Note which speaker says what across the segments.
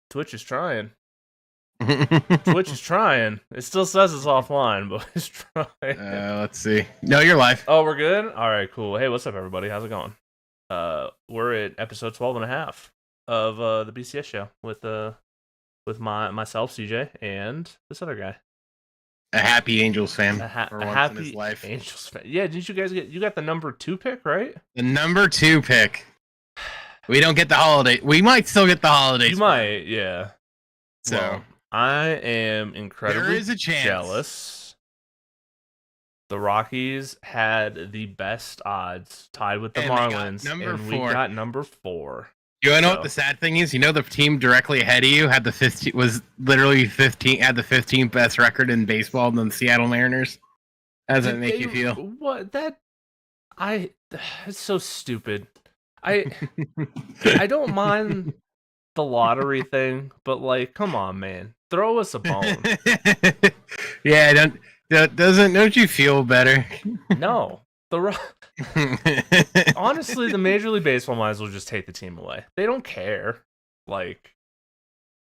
Speaker 1: Twitch is trying. Twitch is trying. It still says it's offline, but it's trying.
Speaker 2: Let's see. No, you're live.
Speaker 1: Oh, we're good? All right, cool. Hey, what's up, everybody? How's it going? We're at episode 12 and a half of the BCS show with myself, CJ, and this other guy.
Speaker 2: A happy Angels fan.
Speaker 1: A happy Angels fan. Yeah, didn't you guys you got the number 2 pick, right?
Speaker 2: The number 2 pick. We don't get the holiday. We might still get the holidays.
Speaker 1: You might, yeah.
Speaker 2: So
Speaker 1: well, I am incredibly jealous. The Rockies had the best odds, tied with the Marlins, we got number 4.
Speaker 2: You wanna know what the sad thing is? You know the team directly ahead of you had the 15th best record in baseball than the Seattle Mariners. How does that make you feel?
Speaker 1: What it's so stupid. I don't mind the lottery thing, but like, come on, man, throw us a bone.
Speaker 2: Yeah, don't you feel better?
Speaker 1: No, honestly, the Major League Baseball might as well just take the team away. They don't care. Like,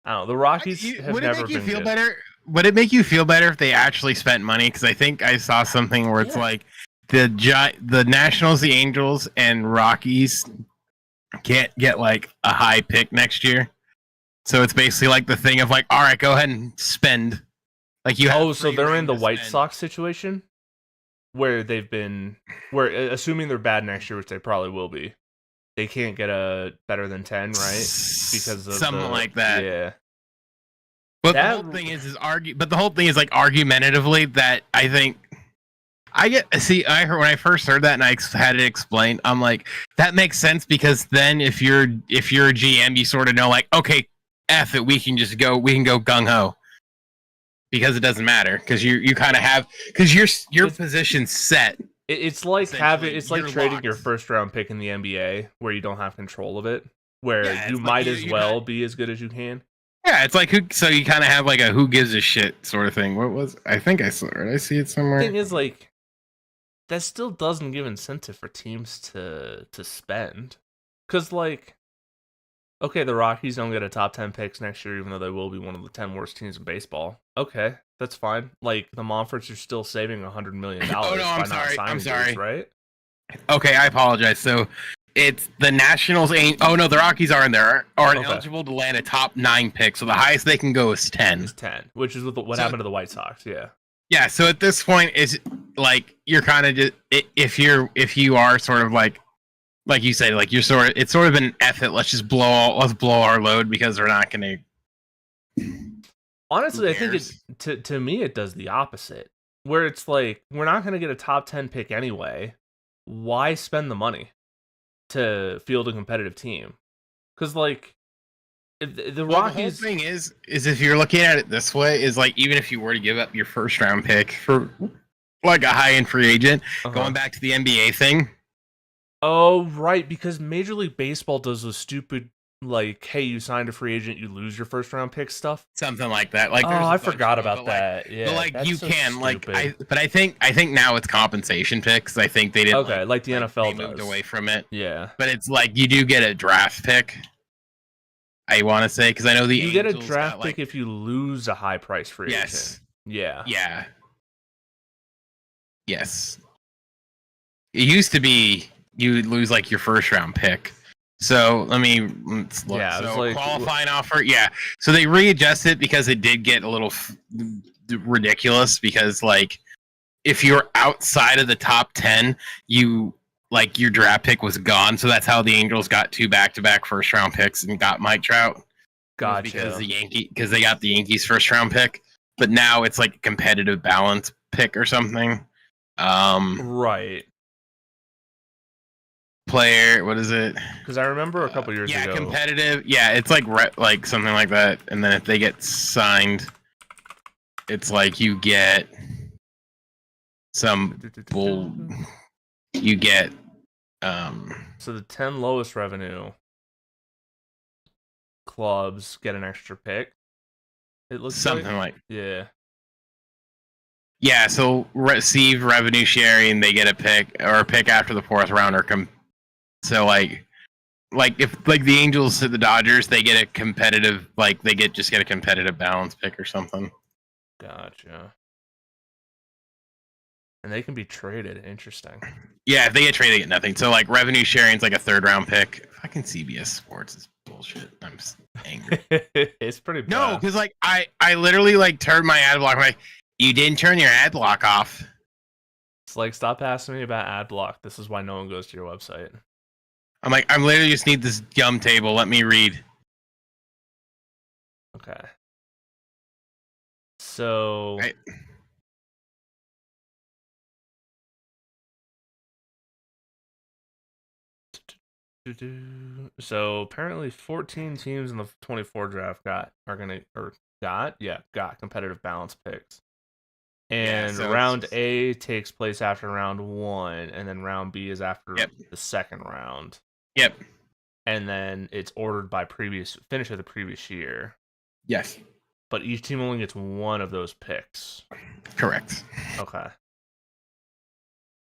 Speaker 1: I don't know. The Rockies have never been good.
Speaker 2: Would it make you feel better if they actually spent money? Because I think I saw something where it's like the Nationals, the Angels, and Rockies can't get like a high pick next year. So it's basically like the thing of like, all right, go ahead and spend. Like you.
Speaker 1: Oh, so they're in the White Sox situation where assuming they're bad next year, which they probably will be. They can't get a better than 10, right? Because of
Speaker 2: something like that.
Speaker 1: Yeah.
Speaker 2: But the whole thing is like argumentatively that I think I heard when I first heard that and I had it explained, I'm like, that makes sense because then if you're a GM, you sort of know like, okay, F it, we can go gung ho. Because it doesn't matter, because you kind of have, because your position's set.
Speaker 1: It's like trading your first round pick in the NBA where you don't have control of it, where you might as well be as good as you can.
Speaker 2: Yeah, it's like so you kind of have like a who gives a shit sort of thing. I think I saw it. Did I see it somewhere?
Speaker 1: The thing is, like, that still doesn't give incentive for teams to spend, because like, okay, the Rockies don't get a top 10 picks next year, even though they will be one of the 10 worst teams in baseball. Okay, that's fine. Like, the Monforts are still saving $100 million.
Speaker 2: Oh no, I'm sorry.
Speaker 1: Right?
Speaker 2: Okay, I apologize. So it's the Nationals. Oh no, the Rockies are eligible to land a top 9 pick. So the highest they can go is 10.
Speaker 1: Is 10, which is what happened to the White Sox. Yeah. Yeah.
Speaker 2: So at this point, is like you're kind of just if you are sort of like you said, like it's sort of an effort. Let's blow our load because we're not going to.
Speaker 1: Honestly, I think to me it does the opposite. Where it's like, we're not going to get a top 10 pick anyway. Why spend the money to field a competitive team? Because like, the Rockies.
Speaker 2: The whole thing is if you're looking at it this way, is like, even if you were to give up your first round pick for like a high end free agent, going back to the NBA thing.
Speaker 1: Oh, right, because Major League Baseball does those stupid, like, hey, you signed a free agent, you lose your first round pick stuff.
Speaker 2: Something like that. Like,
Speaker 1: I forgot about that. Yeah,
Speaker 2: but like you can stupid. But I think now it's compensation picks. I think they didn't.
Speaker 1: Okay, like the NFL
Speaker 2: moved away from it.
Speaker 1: Yeah,
Speaker 2: but it's like you do get a draft pick. I want to say, because I know you
Speaker 1: get a draft pick if you lose a high price free agent. Yeah.
Speaker 2: Yeah. Yes. It used to be you would lose like your first round pick. So let's look. Yeah, so like, qualifying offer. Yeah. So they readjusted because it did get a little ridiculous, because like if you're outside of the top 10, your draft pick was gone. So that's how the Angels got 2 back-to-back first round picks and got Mike Trout.
Speaker 1: Gotcha.
Speaker 2: Because they got the Yankees first round pick. But now it's like a competitive balance pick or something.
Speaker 1: Right.
Speaker 2: Player, what is it?
Speaker 1: Because I remember a couple years ago.
Speaker 2: Yeah, competitive. Yeah, it's like something like that. And then if they get signed, it's like you get some bull. You get
Speaker 1: So the 10 lowest revenue clubs get an extra pick. It looks
Speaker 2: something like
Speaker 1: yeah.
Speaker 2: Yeah, so receive revenue sharing, they get a pick, or a pick after the 4th round, or so like like if like the Angels to the Dodgers, they get a competitive just get a competitive balance pick or something.
Speaker 1: Gotcha. And they can be traded. Interesting.
Speaker 2: Yeah, if they get traded, they get nothing. So like revenue sharing is like a 3rd round pick. Fucking CBS Sports is bullshit. I'm just angry.
Speaker 1: It's pretty bad.
Speaker 2: No, because like I literally like turned my ad block. I'm like, you didn't turn your ad block off.
Speaker 1: It's like, stop asking me about ad block. This is why no one goes to your website.
Speaker 2: I'm like, I literally just need this gum table. Let me read.
Speaker 1: Okay. So. So apparently 14 teams in the 24 draft got competitive balance picks. And
Speaker 2: so
Speaker 1: round A takes place after round 1, and then round B is after the second round.
Speaker 2: Yep.
Speaker 1: And then it's ordered by finish of the previous year.
Speaker 2: Yes.
Speaker 1: But each team only gets one of those picks.
Speaker 2: Correct.
Speaker 1: Okay.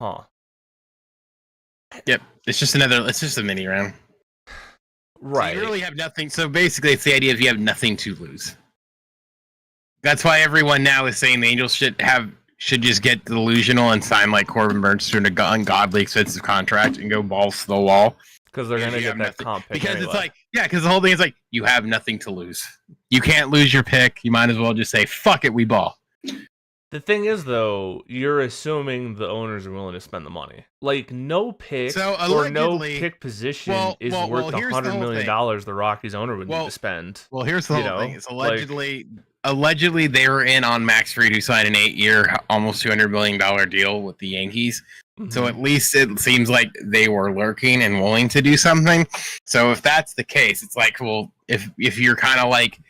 Speaker 1: Huh.
Speaker 2: Yep. It's just a mini round.
Speaker 1: Right.
Speaker 2: So you really have nothing. So basically, it's the idea of you have nothing to lose. That's why everyone now is saying the Angels should just get delusional and sign like Corbin Burns to an ungodly expensive contract and go balls to the wall.
Speaker 1: Because they're going to get that comp pick
Speaker 2: because
Speaker 1: anyway.
Speaker 2: It's like, because the whole thing is like, you have nothing to lose. You can't lose your pick. You might as well just say, fuck it, we ball.
Speaker 1: The thing is, though, you're assuming the owners are willing to spend the money. Like, no pick or no pick position is worth $100 million the Rockies owner would need to spend.
Speaker 2: Well, here's the whole thing. It's allegedly they were in on Max Fried, who signed an 8-year, almost $200 million deal with the Yankees. Mm-hmm. So at least it seems like they were lurking and willing to do something. So if that's the case, it's like, well, if you're kind of like,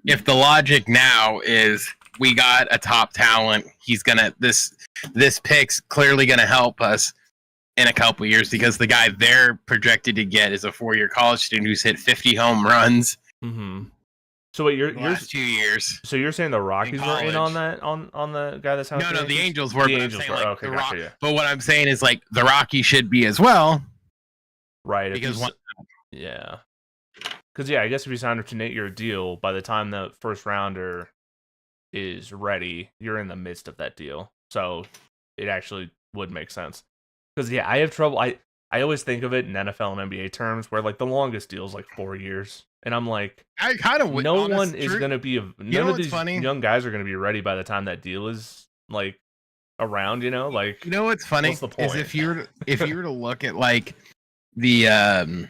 Speaker 2: if the logic now is we got a top talent, this pick's clearly gonna help us in a couple years because the guy they're projected to get is a 4-year college student who's hit 50 home runs.
Speaker 1: Mm-hmm. So wait, you're
Speaker 2: last 2 years.
Speaker 1: So you're saying the Rockies were in on that on the guy that's out?
Speaker 2: No, the Angels were.
Speaker 1: The Angels were. Okay, gotcha, yeah.
Speaker 2: But what I'm saying is like the Rockies should be as well,
Speaker 1: right?
Speaker 2: Because
Speaker 1: I guess if you sign an 8-year deal, by the time the first rounder is ready, you're in the midst of that deal. So it actually would make sense. Because I have trouble. I always think of it in NFL and NBA terms, where like the longest deal is like 4 years. And I'm like, none of these young guys are going to be ready by the time that deal is like around, like,
Speaker 2: what's funny
Speaker 1: what's the point?
Speaker 2: Is if you were to look at like the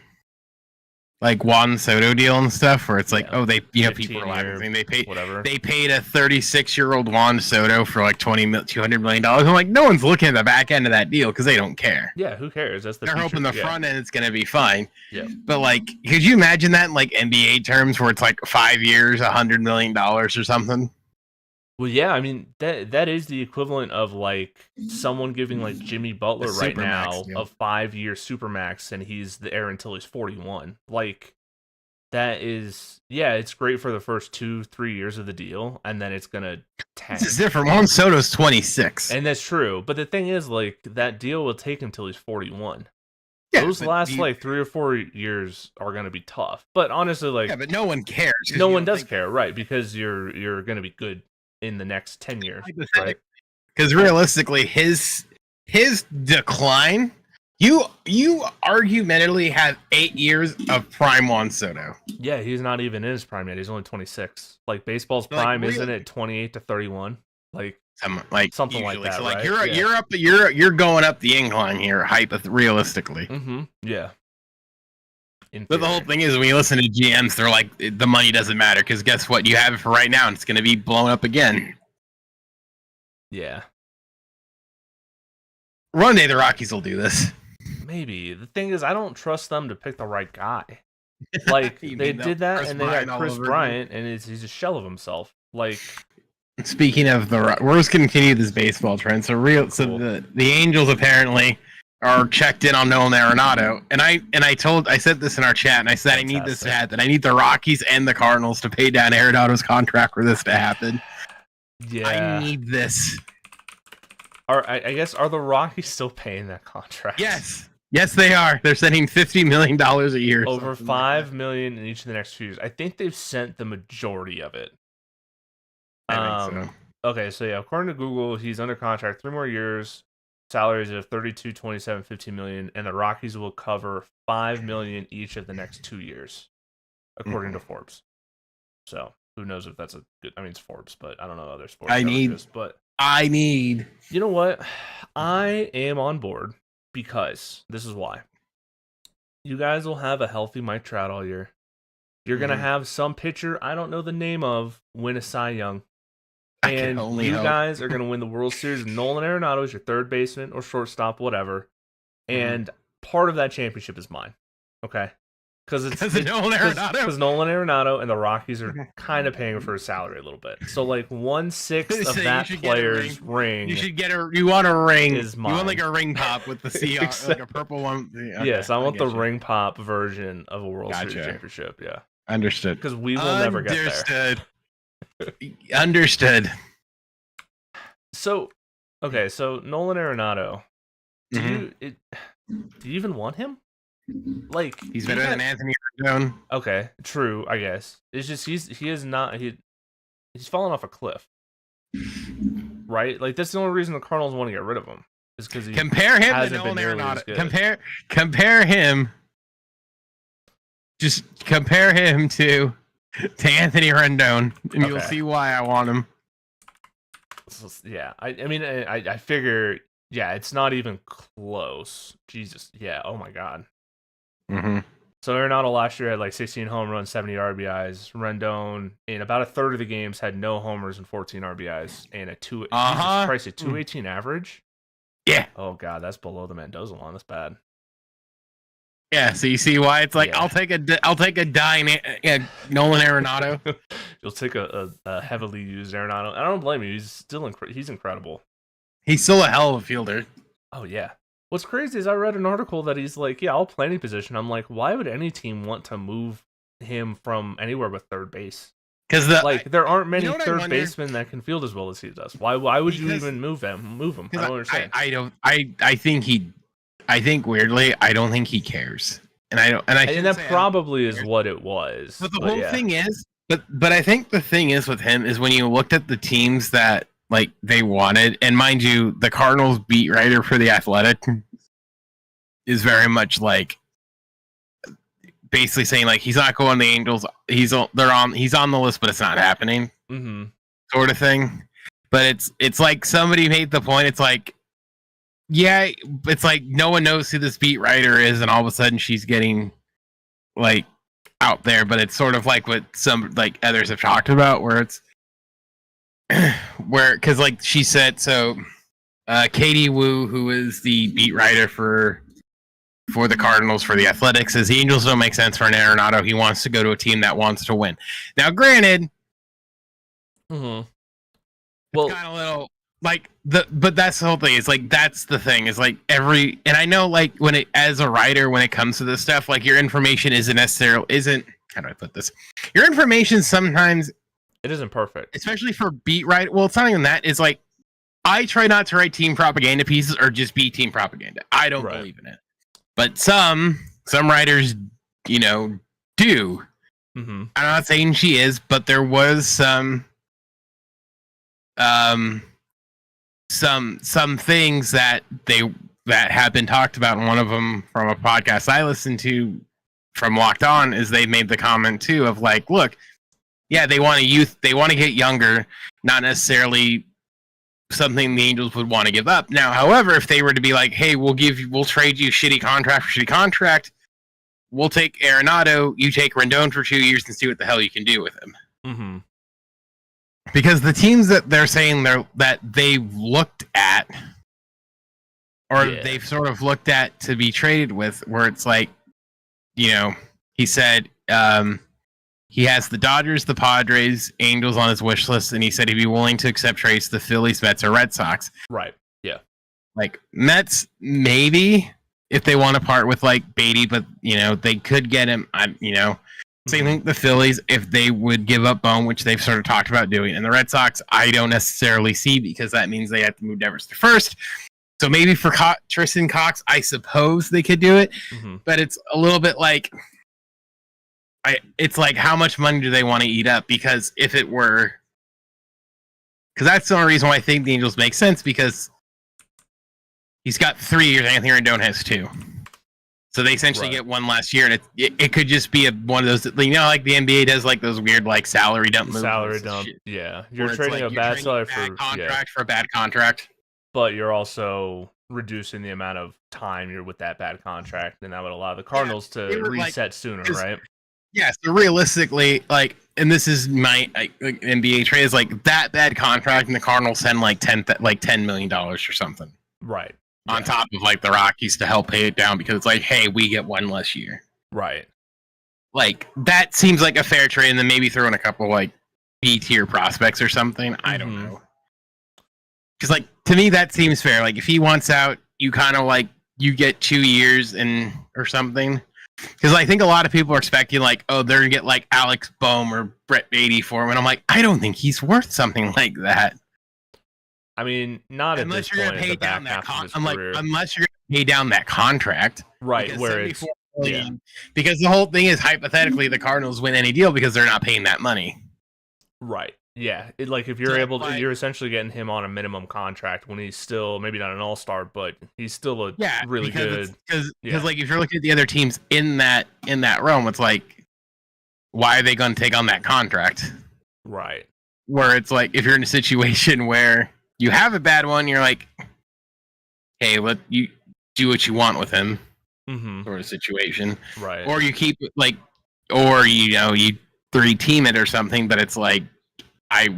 Speaker 2: like Juan Soto deal and stuff, where it's like, people are laughing. They paid a 36-year-old Juan Soto for like $200 million. I'm like, no one's looking at the back end of that deal because they don't care.
Speaker 1: Yeah, who cares?
Speaker 2: They're hoping the front end is going to be fine.
Speaker 1: Yeah.
Speaker 2: But like, could you imagine that in like NBA terms, where it's like 5 years, $100 million or something?
Speaker 1: Well, yeah, I mean that is the equivalent of like someone giving like Jimmy Butler right now a 5-year supermax, and he's the heir until he's 41. Like, that is, it's great for the first 2-3 years of the deal, and then it's gonna tank.
Speaker 2: This is different. Juan Soto's 26,
Speaker 1: and that's true. But the thing is, like, that deal will take him till he's 41.
Speaker 2: Yeah,
Speaker 1: those last like 3 or 4 years are gonna be tough. But honestly, like,
Speaker 2: but no one cares.
Speaker 1: No one does care, right? Because you're gonna be good in the next 10 years, right?
Speaker 2: Because realistically, his decline, you argumentatively have 8 years of prime Juan Soto.
Speaker 1: Yeah, he's not even in his prime yet. He's only 26. Like, baseball's prime isn't it 28 to 31? Like something like that.
Speaker 2: So like,
Speaker 1: right?
Speaker 2: you're going up the incline here, realistically.
Speaker 1: Mm-hmm. Yeah.
Speaker 2: But the whole thing is, when you listen to GMs, they're like, the money doesn't matter, because guess what? You have it for right now, and it's going to be blown up again.
Speaker 1: Yeah.
Speaker 2: One day the Rockies will do this.
Speaker 1: Maybe. The thing is, I don't trust them to pick the right guy. Like, they did that, and they got Chris Bryant, and he's a shell of himself. Like,
Speaker 2: speaking of we're just continue this baseball trend. So the Angels apparently are checked in on Nolan Arenado, and I said this in our chat, and I said I need this to happen. I need the Rockies and the Cardinals to pay down Arenado's contract for this to happen.
Speaker 1: Yeah,
Speaker 2: I need this.
Speaker 1: I guess are the Rockies still paying that contract?
Speaker 2: Yes, Yes, they are. They're sending $50 million a year.
Speaker 1: Over $5 million in each of the next 2 years. I think they've sent the majority of it.
Speaker 2: I think so.
Speaker 1: Okay, so yeah, according to Google, he's under contract 3 more years. Salaries of 32, 27, 15 million, and the Rockies will cover $5 million each of the next 2 years, according to Forbes. So who knows if that's a good? I mean, it's Forbes, but I don't know other sports.
Speaker 2: I need.
Speaker 1: You know what? I am on board because this is why. You guys will have a healthy Mike Trout all year. You're gonna have some pitcher I don't know the name of win a Cy Young. And you guys are going to win the World Series. Nolan Arenado is your third baseman or shortstop, whatever. And part of that championship is mine. Okay? Because
Speaker 2: Nolan Arenado.
Speaker 1: Because Nolan Arenado and the Rockies are kind of paying for his salary a little bit. So, like, 1/6 of that player's ring.
Speaker 2: You want a ring.
Speaker 1: Is mine.
Speaker 2: You want like a ring pop with the Seahawks, like a purple one.
Speaker 1: Okay, yes, I want the ring pop version of a World Series championship. Yeah.
Speaker 2: Understood.
Speaker 1: Because we will never get there.
Speaker 2: Understood.
Speaker 1: So, okay, so Nolan Arenado, do you even want him? Like,
Speaker 2: he's better than Anthony Rendon.
Speaker 1: Okay, true, I guess. It's just he's fallen off a cliff, right? Like that's the only reason the Cardinals want to get rid of him is because he
Speaker 2: compare him to Nolan Arenado. Compare him. Just compare him to Anthony Rendon, and you'll see why I want him.
Speaker 1: Yeah, I mean, I figure, yeah, it's not even close. Jesus, yeah, oh my God. So Arenado last year had like 16 home runs, 70 RBIs. Rendon, in about a third of the games, had no homers and 14 RBIs, and a 218 average.
Speaker 2: Yeah.
Speaker 1: Oh God, that's below the Mendoza line. That's bad.
Speaker 2: Yeah, so you see why it's like I'll take a dying Nolan Arenado.
Speaker 1: You'll take a heavily used Arenado. I don't blame you. He's still he's incredible.
Speaker 2: He's still a hell of a fielder.
Speaker 1: Oh yeah. What's crazy is I read an article that he's like, yeah, I'll play any position. I'm like, why would any team want to move him from anywhere but third base?
Speaker 2: Because
Speaker 1: there aren't many third basemen that can field as well as he does. Why would you even move him? I don't understand.
Speaker 2: I think weirdly, I don't think he cares, and
Speaker 1: that probably is what it was.
Speaker 2: But the whole thing is, but I think the thing is with him is when you looked at the teams that like they wanted, and mind you, the Cardinals beat writer for The Athletic is very much like basically saying like he's not going to the Angels. He's on the list, but it's not happening, sort of thing. But it's like somebody made the point. It's like. Yeah, it's like no one knows who this beat writer is, and all of a sudden she's getting like out there. But it's sort of like what some like others have talked about, where it's because like she said, so Katie Wu, who is the beat writer for the Cardinals for The Athletic, says the Angels don't make sense for an Arenado. He wants to go to a team that wants to win. Now, granted, well, kind of little. But that's the whole thing. It's like that's the thing. It's like and I know like as a writer when it comes to this stuff, like your information isn't how do I put this? Your information sometimes
Speaker 1: it isn't perfect,
Speaker 2: especially for beat writer. Well, it's not even that. It's like I try not to write team propaganda pieces or just be team propaganda. I don't believe in it, but some writers, do. I'm not saying she is, but there was some things that have been talked about, and one of them from a podcast I listened to from Locked On is they made the comment too of like, look, yeah, they want to get younger, not necessarily something the Angels would want to give up. Now, however, if they were to be like, hey, we'll trade you shitty contract for shitty contract, we'll take Arenado, you take Rendon for 2 years and see what the hell you can do with him. Because the teams that they're saying that they've looked at, or they've sort of looked at to be traded with, where it's like, he said he has the Dodgers, the Padres, Angels on his wish list, and he said he'd be willing to accept trades to the Phillies, Mets, or Red Sox.
Speaker 1: Right. Yeah.
Speaker 2: Like Mets, maybe if they want to part with like Beatty, but they could get him. Same thing with the Phillies, if they would give up Bone, which they've sort of talked about doing. And the Red Sox, I don't necessarily see, because that means they have to move Devers to first. So maybe for Tristan Cox, I suppose they could do it, but it's a little bit like, it's like, how much money do they want to eat up? Because if it were, because that's the only reason why I think the Angels make sense, because he's got 3 years, Anthony Rendon has 2. So they essentially get 1 last year, and it could just be one of those, like the NBA does, like those weird like salary dump moves.
Speaker 1: Salary dump, yeah. You're trading a bad salary
Speaker 2: for a bad contract,
Speaker 1: but you're also reducing the amount of time you're with that bad contract, and that would allow the Cardinals to reset sooner, right?
Speaker 2: Yeah. So realistically, like, and this is my NBA trade is like that bad contract, and the Cardinals send like $10 million or something,
Speaker 1: right?
Speaker 2: On top of like the Rockies to help pay it down, because it's like, hey, we get 1 less year.
Speaker 1: Right.
Speaker 2: Like, that seems like a fair trade, and then maybe throw in a couple like B-tier prospects or something. I don't know. Because like, to me, that seems fair. Like, if he wants out, you kind of like, you get 2 years or something. Because I think a lot of people are expecting like, oh, they're gonna get like Alex Bohm or Brett Beatty for him, and I'm like, I don't think he's worth something like that.
Speaker 1: I mean, not unless you're going to pay down that
Speaker 2: unless you're going to pay down that contract,
Speaker 1: right? Where it's
Speaker 2: because the whole thing is hypothetically the Cardinals win any deal because they're not paying that money,
Speaker 1: right? Yeah, like if you're able to, you're essentially getting him on a minimum contract when he's still maybe not an all-star, but he's still a really good. Because
Speaker 2: like if you're looking at the other teams in that realm, it's like, why are they going to take on that contract?
Speaker 1: Right.
Speaker 2: Where it's like if you're in a situation where you have a bad one, you're like, hey, let you do what you want with him, sort of situation,
Speaker 1: right?
Speaker 2: Or you keep like, or you 3-team it or something. But it's like, I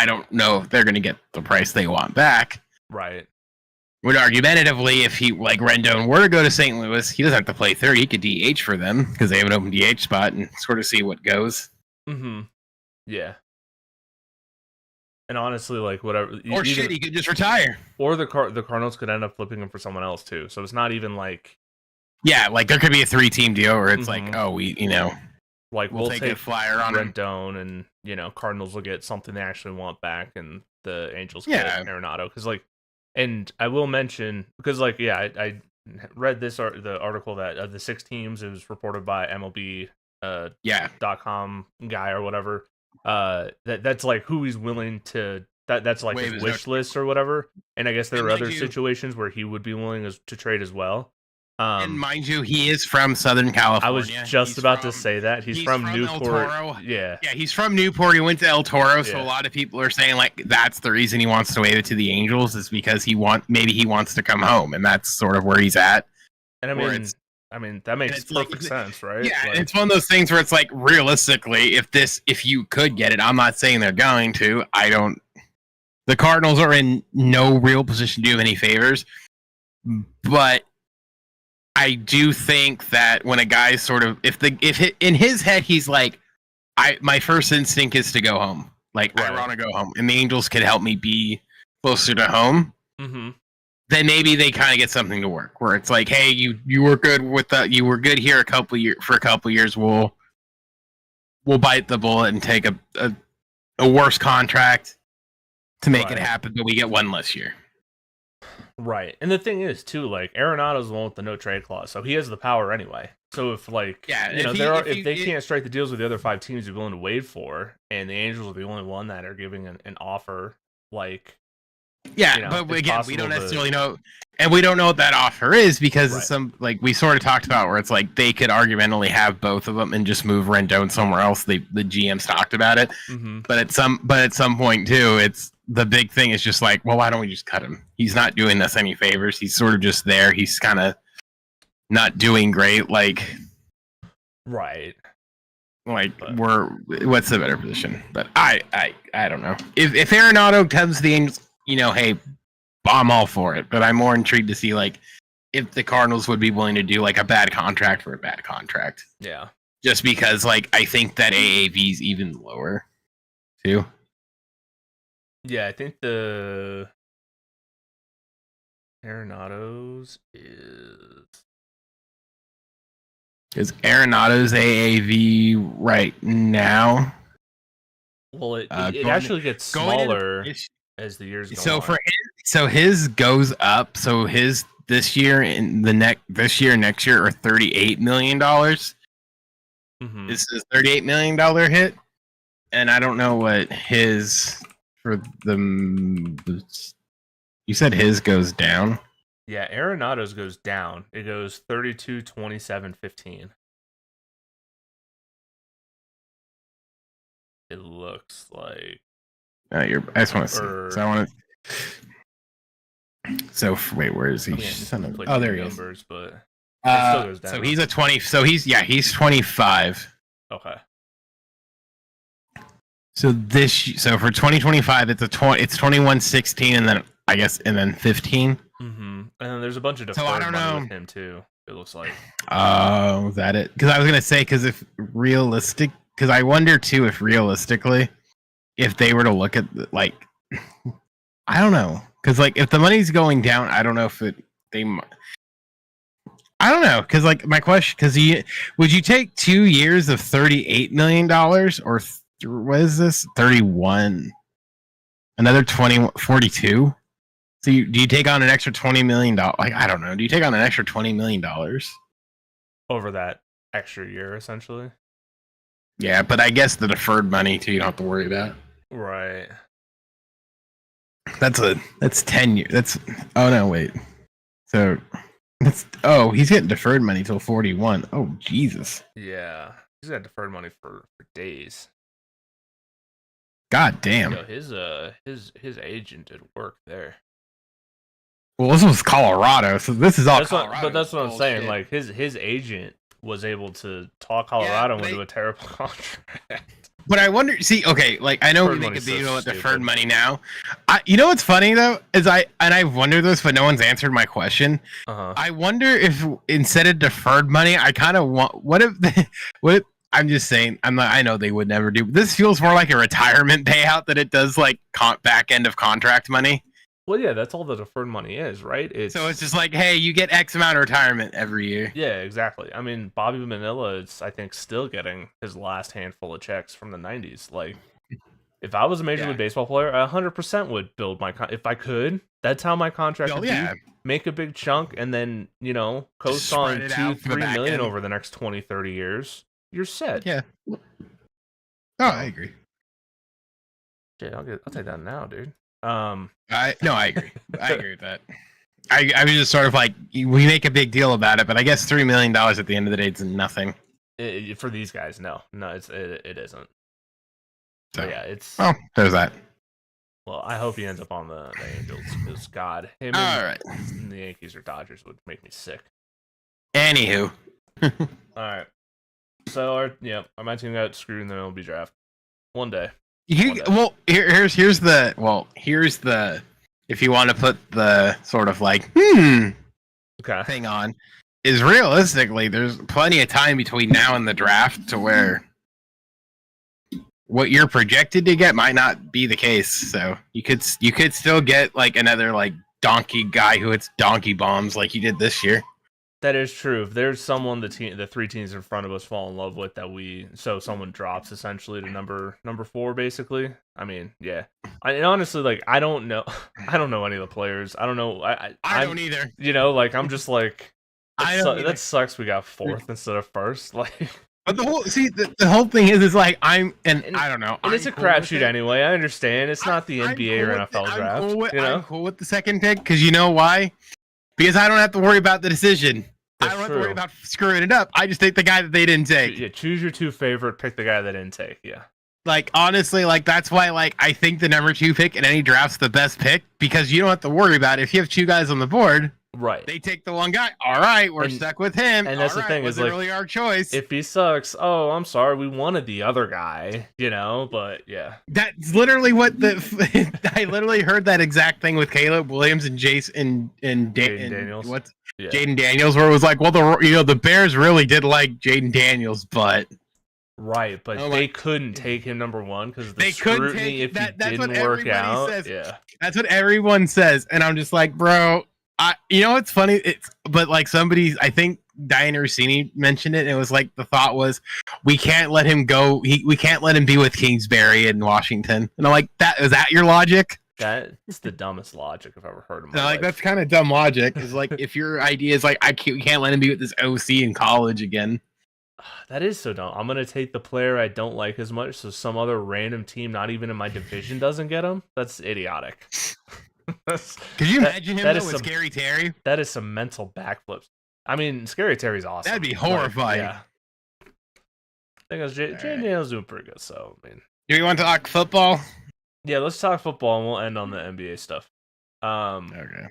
Speaker 2: don't know if they're going to get the price they want back,
Speaker 1: right?
Speaker 2: Would argumentatively, if he like Rendon were to go to St. Louis, he doesn't have to play third. He could DH for them because they have an open DH spot, and sort of see what goes.
Speaker 1: Yeah. And honestly, like whatever,
Speaker 2: or he could just retire,
Speaker 1: or the Cardinals could end up flipping him for someone else too. So it's not even like,
Speaker 2: like there could be a 3-team deal where it's like, oh,
Speaker 1: like we'll take
Speaker 2: a flyer on
Speaker 1: Rendon, and Cardinals will get something they actually want back, and the Angels get Arenado. Because like, and I will mention because like I read the article that of the 6 teams, it was reported by MLB .com guy or whatever. That's like who he's willing to that's like his wish list or whatever, and I guess there are other situations where he would be willing to trade as well.
Speaker 2: And mind you, he is from Southern California.
Speaker 1: I was just about to say that he's from Newport. Yeah,
Speaker 2: he's from Newport. He went to El Toro, so a lot of people are saying like that's the reason he wants to waive it to the Angels, is because maybe he wants to come home, and that's sort of where he's at.
Speaker 1: And I mean, that makes perfect sense, right?
Speaker 2: Yeah, like, it's one of those things where it's like, realistically, if you could get it, I'm not saying they're going to. The Cardinals are in no real position to do any favors, but I do think that when a guy's sort of, in his head he's like, my first instinct is to go home. Like, I want to go home, and the Angels could help me be closer to home. Then maybe they kind of get something to work where it's like, hey, you were good you were good here for a couple years. We'll bite the bullet and take a worse contract to make it happen, but we get 1 less year.
Speaker 1: Right. And the thing is too, like, Arenado's the one with the no trade clause, so he has the power anyway. So if like, if they can't strike the deals with the other 5 teams you're willing to wait for, and the Angels are the only one that are giving an offer, like.
Speaker 2: But again, we don't necessarily know, and we don't know what that offer is because some, like we sort of talked about, where it's like they could argumentally have both of them and just move Rendon somewhere else. The GMs talked about it, but at some point too, it's the big thing is just like, well, why don't we just cut him? He's not doing us any favors. He's sort of just there. He's kind of not doing great. Like,
Speaker 1: right.
Speaker 2: Like, what's the better position? But I don't know. If Arenado comes to the Angels, hey, I'm all for it. But I'm more intrigued to see, like, if the Cardinals would be willing to do, like, a bad contract for a bad contract.
Speaker 1: Yeah.
Speaker 2: Just because, like, I think that AAV is even lower, too.
Speaker 1: Yeah, I think the Arenado's
Speaker 2: is Arenado's AAV right now.
Speaker 1: Well, it actually gets smaller. as the years go on.
Speaker 2: So his goes up. So his this year and next year are $38 million. Mm-hmm. This is $38 million hit, and I don't know what his for the. You said his goes down.
Speaker 1: Yeah, Arenado's goes down. It goes 32, 27, 15. It looks like.
Speaker 2: I just want to see. So I want to. So wait, where is he? Oh, there he is. Numbers, but it still goes down. So he's a 20. So he's 25.
Speaker 1: Okay.
Speaker 2: So for 2025, it's 21-16, and then I guess 15.
Speaker 1: Mm-hmm. And then there's a bunch of deferred money with him too. It looks like.
Speaker 2: Oh, was that it? Because I was gonna say because I wonder too if realistically, if they were to look at like, I don't know, because like if the money's going down, I don't know if I don't know, because like my question, would you take 2 years of $38 million or what is this 31? Another 42? So do you take on an extra $20 million? Like I don't know. Do you take on an extra $20 million
Speaker 1: over that extra year, essentially?
Speaker 2: Yeah, but I guess the deferred money too. You don't have to worry about.
Speaker 1: Right.
Speaker 2: That's 10 years. So he's getting deferred money till 41. Oh Jesus.
Speaker 1: Yeah, he's got deferred money for days.
Speaker 2: God damn.
Speaker 1: Yo, his agent did work there.
Speaker 2: Well, this was Colorado, so this is all
Speaker 1: Colorado. But that's what I'm saying. Like his agent was able to talk Colorado into a terrible contract.
Speaker 2: But I wonder. See, okay, like I know we make a big deal with deferred money now. You know what's funny though is I've wondered this, but no one's answered my question. I wonder if instead of deferred money, I kind of want what if I'm just saying I know they would never do. This feels more like a retirement payout than it does like back end of contract money.
Speaker 1: Well, yeah, that's all the deferred money is, right?
Speaker 2: So it's just like, hey, you get X amount of retirement every year.
Speaker 1: Yeah, exactly. I mean, Bobby Manila is, I think, still getting his last handful of checks from the 90s. Like, if I was a Major League Baseball player, I 100% would build my if I could. That's how my contract would be. Make a big chunk and then, coast on $2-3 million over the next 20, 30 years. You're set.
Speaker 2: Yeah. Oh, I agree.
Speaker 1: Shit, I'll take that now, dude.
Speaker 2: I agree. I agree with that. I was just sort of like, we make a big deal about it, but I guess $3 million at the end of the day is nothing.
Speaker 1: For these guys, no, it isn't. So yeah, it's.
Speaker 2: Oh, there's that.
Speaker 1: Well, I hope he ends up on the Angels. Because God, him and the Yankees or Dodgers would make me sick.
Speaker 2: Anywho.
Speaker 1: All right. So my team got screwed in the MLB draft. One day.
Speaker 2: Here's the if you want to put the sort of like thing on, is realistically there's plenty of time between now and the draft to where what you're projected to get might not be the case. So you could still get like another like donkey guy who hits donkey bombs like you did this year.
Speaker 1: That is true. If there's someone the 3 teams in front of us fall in love with someone drops essentially to number 4 basically. I mean, yeah. And honestly, like I don't know any of the players. I don't know. I
Speaker 2: don't either.
Speaker 1: Like I'm just like that sucks. We got 4th instead of 1st. Like,
Speaker 2: but the whole thing is like I don't know.
Speaker 1: And it's a crapshoot anyway. I understand. It's not the NBA or NFL draft.
Speaker 2: I'm cool with the second pick because you know why? Because I don't have to worry about the decision. I don't have to worry about screwing it up. I just take the guy that they didn't take.
Speaker 1: Yeah, choose your 2 favorite, pick the guy they didn't take. Yeah.
Speaker 2: Like, honestly, like, that's why, like, I think the number 2 pick in any draft's the best pick because you don't have to worry about it. If you have 2 guys on the board,
Speaker 1: right?
Speaker 2: They take the one guy. All right, we're stuck with him.
Speaker 1: And that's the thing is, like,
Speaker 2: really our choice.
Speaker 1: If he sucks, oh, I'm sorry, we wanted the other guy, But yeah,
Speaker 2: that's literally what I literally heard that exact thing with Caleb Williams and Jason and
Speaker 1: Daniels.
Speaker 2: Jaden Daniels, where it was like, well, the Bears really did like Jaden Daniels, but
Speaker 1: right, but they couldn't take him number 1 because the scrutiny if he didn't work out.
Speaker 2: Says. Yeah, that's what everyone says, and I'm just like, bro. It's funny. But like somebody, I think Diane Rossini mentioned it, and it was like the thought was, we can't let him go. We can't let him be with Kingsbury in Washington. And I'm like, is that your logic?
Speaker 1: That's the dumbest logic I've ever heard in my
Speaker 2: life.
Speaker 1: Like
Speaker 2: that's kind of dumb logic. Is like if your idea is like we can't let him be with this OC in college again.
Speaker 1: That is so dumb. I'm gonna take the player I don't like as much, so some other random team, not even in my division, doesn't get him. That's idiotic.
Speaker 2: Could you imagine him with Scary Terry?
Speaker 1: That is some mental backflips. I mean, Scary Terry's awesome.
Speaker 2: That'd be horrifying.
Speaker 1: Yeah. I think Jay Daniels doing pretty good. So I mean,
Speaker 2: do you want to talk football?
Speaker 1: Yeah, let's talk football, and we'll end on the NBA stuff.
Speaker 2: Okay.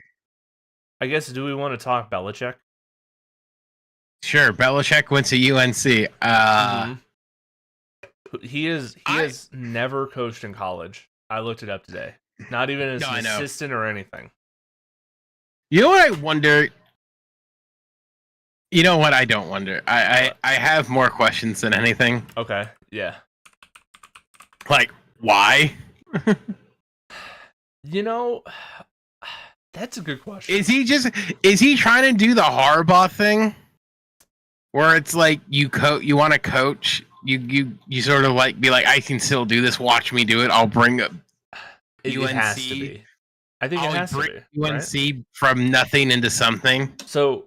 Speaker 1: I guess, do we want to talk Belichick?
Speaker 2: Sure. Belichick went to UNC.
Speaker 1: He has never coached in college. I looked it up today. Not even as an assistant or anything. You
Speaker 2: know what I wonder? You know what I don't wonder? I have more questions than anything.
Speaker 1: Okay. Yeah.
Speaker 2: Like, why?
Speaker 1: That's a good question.
Speaker 2: Is he trying to do the Harbaugh thing? Where it's like you want to coach, you sort of like be like, I can still do this. Watch me do it. I'll bring up
Speaker 1: UNC. It has to be. I think it has to be.
Speaker 2: UNC right? From nothing into something.
Speaker 1: So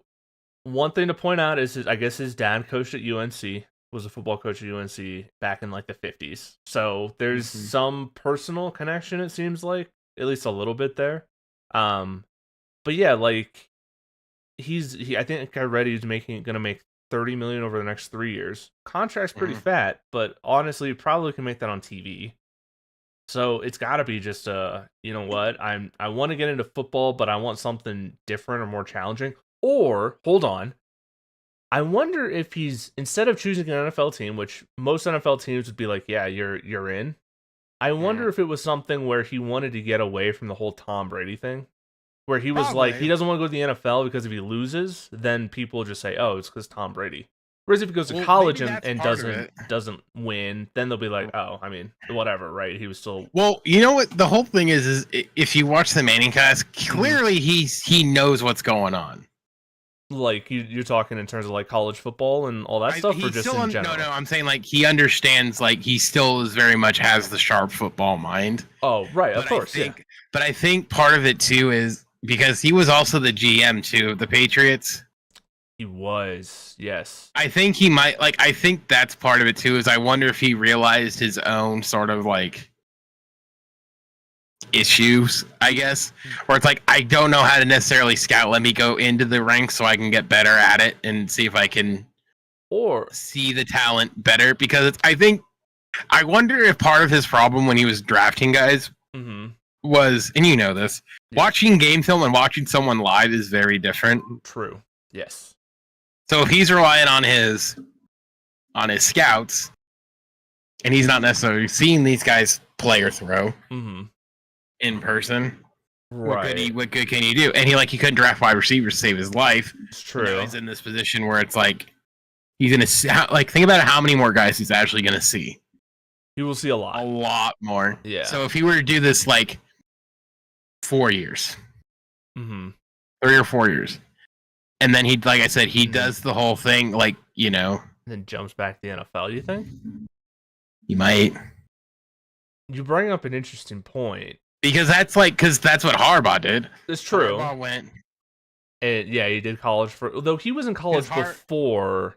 Speaker 1: one thing to point out is I guess his dad coached at UNC, was a football coach at UNC back in like the 50s. So there's some personal connection, it seems like, at least a little bit there. But yeah, like I think I read he's gonna make $30 million over the next 3 years. Contract's pretty fat, but honestly, probably can make that on TV. So it's got to be just you know what? I want to get into football, but I want something different or more challenging. Or hold on, I wonder if he's, instead of choosing an NFL team, which most NFL teams would be like, yeah, you're in. I wonder if it was something where he wanted to get away from the whole Tom Brady thing. Where he was like, he doesn't want to go to the NFL because if he loses, then people just say, oh, it's because Tom Brady. Whereas if he goes to college and doesn't win, then they'll be like, oh, I mean, whatever, right? He was still...
Speaker 2: Well, you know what? The whole thing is if you watch the Manning cast, clearly he knows what's going on.
Speaker 1: Like, you're talking in terms of, like, college football and all that stuff, or just in general?
Speaker 2: No, I'm saying, like, he understands, like, he still very much has the sharp football mind.
Speaker 1: Oh, right, of course,
Speaker 2: But I think part of it, too, is because he was also the GM, too, of the Patriots.
Speaker 1: He was, yes.
Speaker 2: I think he might, like, I think that's part of it, too, is I wonder if he realized his own sort of, like, issues, I guess. Where it's like, I don't know how to necessarily scout. Let me go into the ranks so I can get better at it and see if I can see the talent better. Because I wonder if part of his problem when he was drafting guys was, and you know this, watching game film and watching someone live is very different.
Speaker 1: True. Yes.
Speaker 2: So if he's relying on his scouts, and he's not necessarily seeing these guys play or throw in person,
Speaker 1: right?
Speaker 2: What good can you do? And he couldn't draft wide receivers to save his life.
Speaker 1: It's true.
Speaker 2: Now he's in this position where it's like he's gonna think about how many more guys he's actually gonna see.
Speaker 1: He will see a lot
Speaker 2: more.
Speaker 1: Yeah.
Speaker 2: So if he were to do this like 4 years, 3 or 4 years. And then he, like I said, he does the whole thing, like, you know.
Speaker 1: And then jumps back to the NFL, you think?
Speaker 2: He might.
Speaker 1: You bring up an interesting point.
Speaker 2: Because that's what Harbaugh did.
Speaker 1: It's true.
Speaker 2: Harbaugh went.
Speaker 1: And, yeah, he did college though he was in college before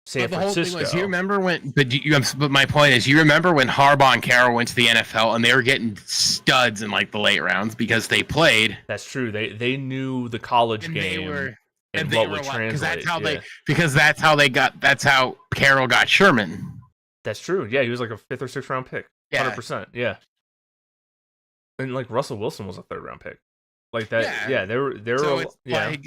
Speaker 1: San Francisco.
Speaker 2: Whole thing was, you remember when, but my point is, you remember when Harbaugh and Carroll went to the NFL and they were getting studs in like the late rounds because they played.
Speaker 1: That's true. They knew the college game. And what would translate?
Speaker 2: Because that's how Carroll got Sherman.
Speaker 1: That's true. Yeah, he was like a 5th or 6th round pick. 100%. Yeah. And like Russell Wilson was a 3rd round pick. Like that. Yeah, they were. So like,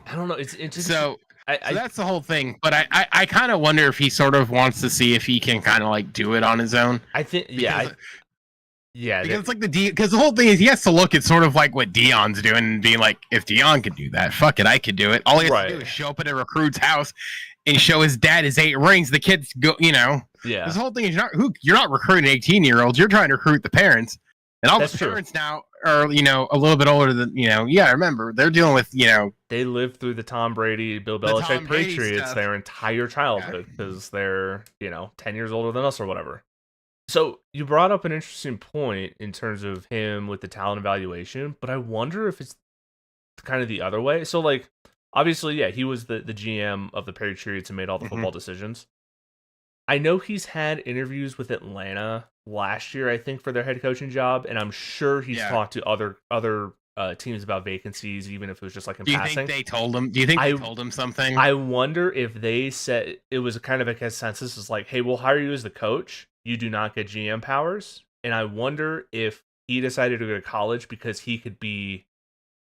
Speaker 1: I don't know. It's interesting.
Speaker 2: So that's the whole thing. But I kind of wonder if he sort of wants to see if he can kind of like do it on his own.
Speaker 1: I think. Yeah,
Speaker 2: because it's like because the whole thing is he has to look at sort of like what Deion's doing and being like, if Deion could do that, fuck it, I could do it. All he has to do is show up at a recruit's house and show his dad his 8 rings. The kids go, you know.
Speaker 1: Yeah.
Speaker 2: This whole thing is you're not recruiting 18-year-olds. You're trying to recruit the parents, and all the parents now are, you know, a little bit older than, you know. Yeah, I remember they're dealing with, you know,
Speaker 1: they lived through the Tom Brady, Bill Belichick Patriots their entire childhood because they're, you know, 10 years older than us or whatever. So you brought up an interesting point in terms of him with the talent evaluation, but I wonder if it's kind of the other way. So like, obviously, yeah, he was the GM of the Patriots and made all the football decisions. I know he's had interviews with Atlanta last year, I think, for their head coaching job, and I'm sure he's talked to other teams about vacancies, even if it was just like in passing.
Speaker 2: Do you think they told him? Do you think they told him something?
Speaker 1: I wonder if they said it was kind of a consensus. It's like, hey, we'll hire you as the coach. You do not get GM powers. And I wonder if he decided to go to college because he could be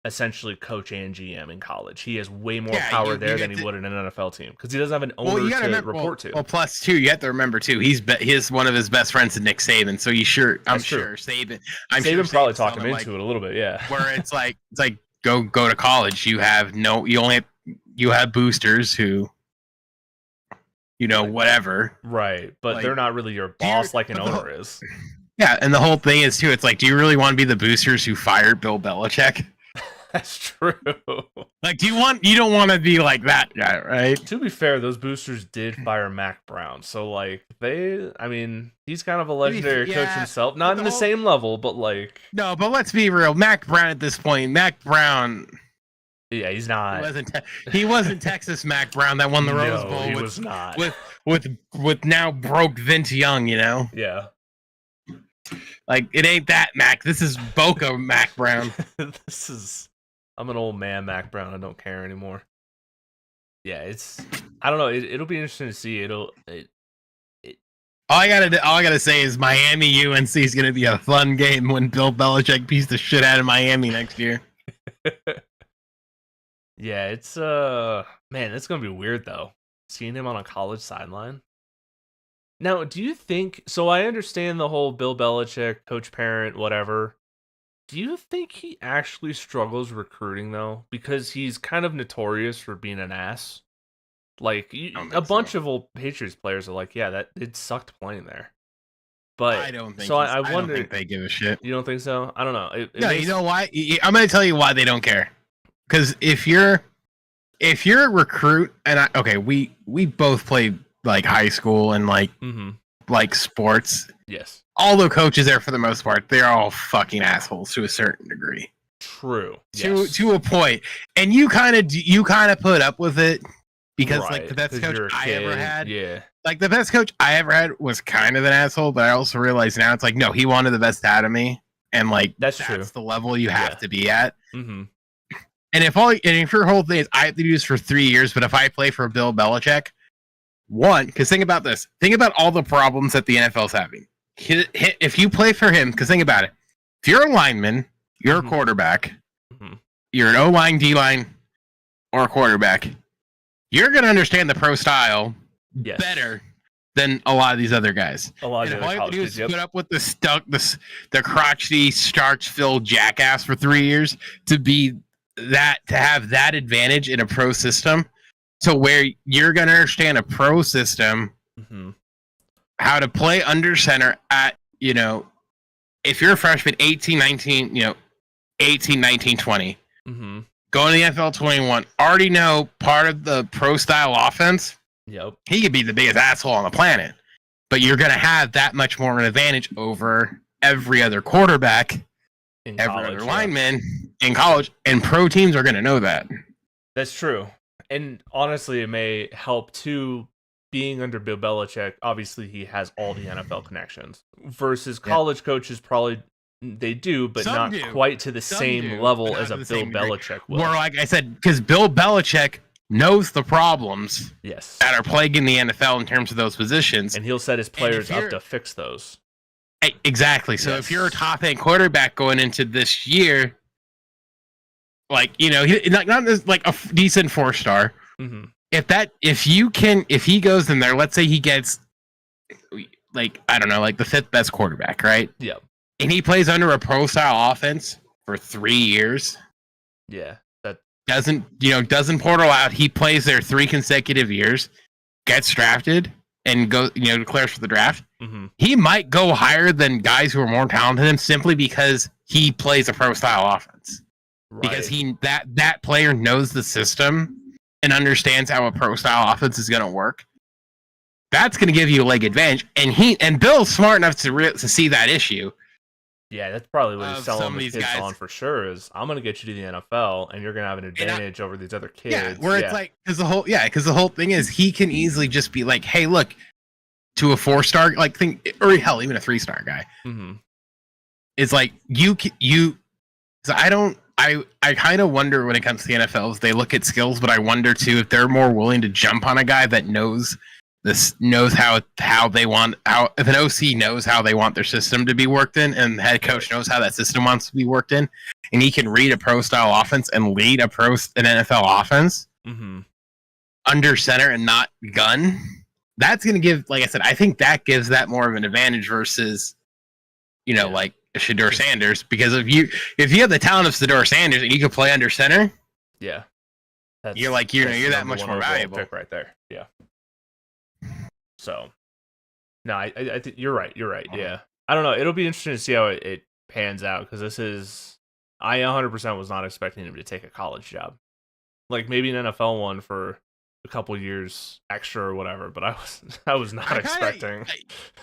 Speaker 1: essentially coach and GM in college. He has way more power there than he would in an NFL team because he doesn't have an owner to report to.
Speaker 2: Well, plus two, you have to remember too. He's one of his best friends, Nick Saban. So I'm sure Saban.
Speaker 1: Saban probably talked him into it a little bit, yeah.
Speaker 2: Where it's like go to college. You have boosters who, whatever.
Speaker 1: Right, but they're not really your boss like an owner is.
Speaker 2: Yeah, and the whole thing is too. It's like, do you really want to be the boosters who fired Bill Belichick?
Speaker 1: That's true.
Speaker 2: Like, you don't want to be like that guy, right?
Speaker 1: To be fair, those boosters did fire Mac Brown, so like he's kind of a legendary coach himself, not in the same level, but like
Speaker 2: no. But let's be real, Mac Brown at this point,
Speaker 1: yeah, he's not.
Speaker 2: He wasn't Texas Mac Brown that won the Rose Bowl.
Speaker 1: He was not
Speaker 2: with now broke Vince Young,
Speaker 1: Yeah.
Speaker 2: Like, it ain't that Mac. This is Boca Mac Brown.
Speaker 1: I'm an old man, Mac Brown. I don't care anymore. Yeah, I don't know. It'll be interesting to see. All
Speaker 2: I gotta say is Miami UNC is gonna be a fun game when Bill Belichick beats the shit out of Miami next year.
Speaker 1: Yeah, it's man, it's gonna be weird though. Seeing him on a college sideline. Now, do you think so? I understand the whole Bill Belichick, coach parent, whatever. Do you think he actually struggles recruiting though? Because he's kind of notorious for being an ass. Like a bunch of old Patriots players are like, yeah, that it sucked playing there. But
Speaker 2: I don't think
Speaker 1: so. I wonder.
Speaker 2: I don't think they give a shit.
Speaker 1: You don't think so? I don't know.
Speaker 2: No, you know why? I'm going to tell you why they don't care. Because if you're a recruit, and we both played like high school and like like sports.
Speaker 1: Yes.
Speaker 2: All the coaches there for the most part, they're all fucking assholes to a certain degree.
Speaker 1: True.
Speaker 2: To a point, and you kind of put up with it because like the best coach I ever had.
Speaker 1: Yeah.
Speaker 2: Like the best coach I ever had was kind of an asshole, but I also realize now it's like no, he wanted the best out of me, and like that's the level you have to be at.
Speaker 1: Mm-hmm.
Speaker 2: And if your whole thing is I have to do this for 3 years, but if I play for Bill Belichick, because think about this, think about all the problems that the NFL's having. If you play for him, because think about it, if you're a lineman, you're a quarterback, you're an O-line, D-line, or a quarterback, you're going to understand the pro style better than a lot of these other guys.
Speaker 1: A lot of
Speaker 2: all you have to do is put up with the crotchety, starch-filled jackass for 3 years to have that advantage in a pro system. So where you're going to understand a pro system, how to play under center at, if you're a freshman, 18, 19, 20, going to the NFL 21, already know part of the pro style offense.
Speaker 1: Yep.
Speaker 2: He could be the biggest asshole on the planet, but you're going to have that much more of an advantage over every other quarterback, every other lineman in college, and pro teams are going to know that.
Speaker 1: That's true. And honestly, it may help too, being under Bill Belichick. Obviously, he has all the NFL connections versus college coaches. Probably they do, but not quite to the same level as a Bill Belichick will.
Speaker 2: Or like I said, because Bill Belichick knows the problems that are plaguing the NFL in terms of those positions.
Speaker 1: And he'll set his players up to fix those.
Speaker 2: Exactly. So if you're a top end quarterback going into this year, like, not like a decent 4-star. If he goes in there, let's say he gets like, I don't know, like the 5th best quarterback, right?
Speaker 1: Yep.
Speaker 2: And he plays under a pro style offense for 3 years.
Speaker 1: Yeah. That
Speaker 2: doesn't portal out. He plays there 3 consecutive years, gets drafted and goes, declares for the draft. He might go higher than guys who are more talented than him simply because he plays a pro style offense. Right. Because that player knows the system and understands how a pro style offense is going to work. that's going to give you a leg advantage. And Bill's smart enough to see that issue.
Speaker 1: Yeah, that's probably what he's selling these kids on for sure. Is I'm going to get you to the NFL, and you're going to have an advantage over these other kids.
Speaker 2: Yeah, where it's like because the whole thing is he can easily just be like, hey, look, to a 4-star like thing, or hell, even a 3-star guy.
Speaker 1: Mm-hmm.
Speaker 2: It's like you. So I kind of wonder when it comes to the NFL, they look at skills, but I wonder too if they're more willing to jump on a guy that knows how they want if an OC knows how they want their system to be worked in, and the head coach knows how that system wants to be worked in, and he can read a pro style offense and lead an NFL offense under center and not gun. That's going to give, like I said, I think that gives that more of an advantage versus, like Shedeur Sanders, because if you have the talent of Shedeur Sanders and you can play under center,
Speaker 1: you're
Speaker 2: that much more valuable
Speaker 1: pick right there. Yeah. So, no, I think you're right. You're right. Yeah. I don't know. It'll be interesting to see how it pans out, because I 100% was not expecting him to take a college job, like maybe an NFL one for a couple years extra or whatever. But I was not expecting.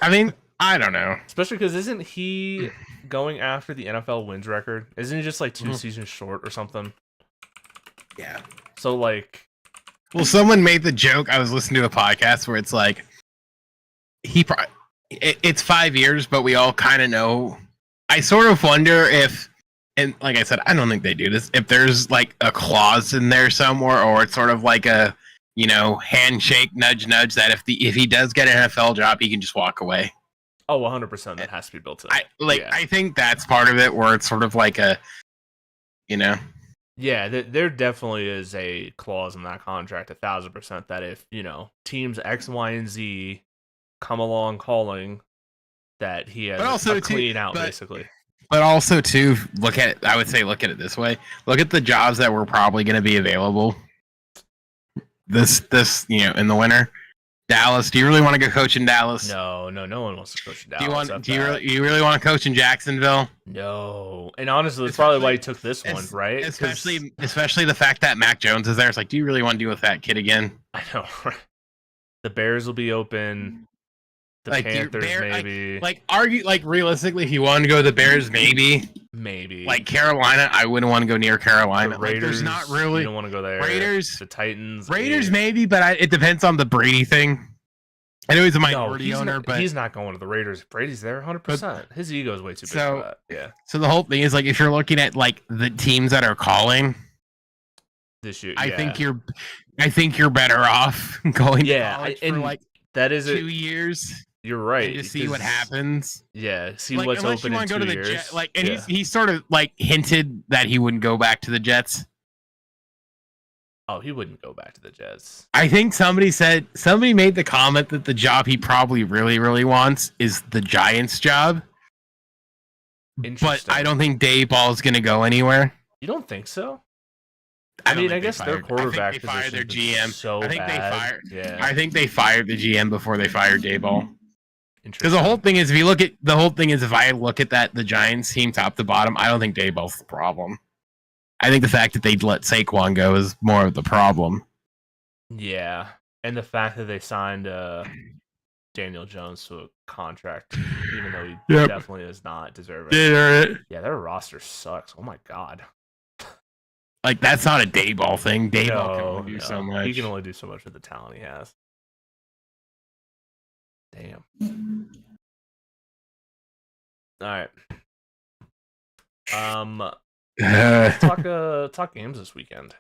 Speaker 2: I mean, I don't know.
Speaker 1: Especially because isn't he going after the NFL wins record? Isn't he just like 2 seasons short or something?
Speaker 2: Yeah.
Speaker 1: So like,
Speaker 2: well, someone made the joke. I was listening to a podcast where it's like, it's 5 years, but we all kind of know. I sort of wonder if, and like I said, I don't think they do this, if there's like a clause in there somewhere, or it's sort of like a, handshake, nudge, that if he does get an NFL job, he can just walk away.
Speaker 1: Oh, 100%. That has to be built in.
Speaker 2: I think that's part of it, where it's sort of like a,
Speaker 1: Yeah, there definitely is a clause in that contract, 1,000%, that if, teams X, Y, and Z come along calling, that he has a clean out, basically.
Speaker 2: But also, too, look at it this way. Look at the jobs that were probably going to be available this in the winter. Dallas. Do you really want to go coach in Dallas?
Speaker 1: No one wants to coach in Dallas.
Speaker 2: Do you really want to coach in Jacksonville?
Speaker 1: No. And honestly, that's probably why he took this one, right?
Speaker 2: Especially the fact that Mac Jones is there. It's like, do you really want to deal with that kid again?
Speaker 1: I know. The Bears will be open. The Panthers, maybe.
Speaker 2: Realistically, if you wanted to go to the Bears, maybe. Like Carolina, I wouldn't want to go near Carolina.
Speaker 1: The Raiders,
Speaker 2: there's not really.
Speaker 1: You don't want to go there.
Speaker 2: Raiders,
Speaker 1: the Titans,
Speaker 2: maybe, but it depends on the Brady thing. I know he's a minority owner, but
Speaker 1: he's not going to the Raiders. Brady's there 100%. His ego is way too big for that. Yeah.
Speaker 2: So the whole thing is, like, if you're looking at like the teams that are calling
Speaker 1: this year,
Speaker 2: I think you're better off going.
Speaker 1: Yeah,
Speaker 2: for like
Speaker 1: that is
Speaker 2: 2 years.
Speaker 1: You're right.
Speaker 2: To see what happens.
Speaker 1: Yeah, see what's open in 2 years.
Speaker 2: He sort of like hinted that he wouldn't go back to the Jets.
Speaker 1: Oh, he wouldn't go back to the Jets.
Speaker 2: I think somebody made the comment that the job he probably really, really wants is the Giants job. But I don't think Dayball is going to go anywhere.
Speaker 1: You don't think so? I guess their quarterback
Speaker 2: fired their GM.
Speaker 1: So
Speaker 2: I think they fired the GM before they fired Dayball. Because the whole thing is, if I look at the Giants team top to bottom, I don't think Dayball's the problem. I think the fact that they let Saquon go is more of the problem.
Speaker 1: Yeah, and the fact that they signed Daniel Jones to a contract, even though he definitely is not deserving. Yeah, their roster sucks. Oh my god.
Speaker 2: Like, that's not a Dayball thing. Dayball can only do so much.
Speaker 1: He can only do so much with the talent he has. Damn. All right. Talk games this weekend,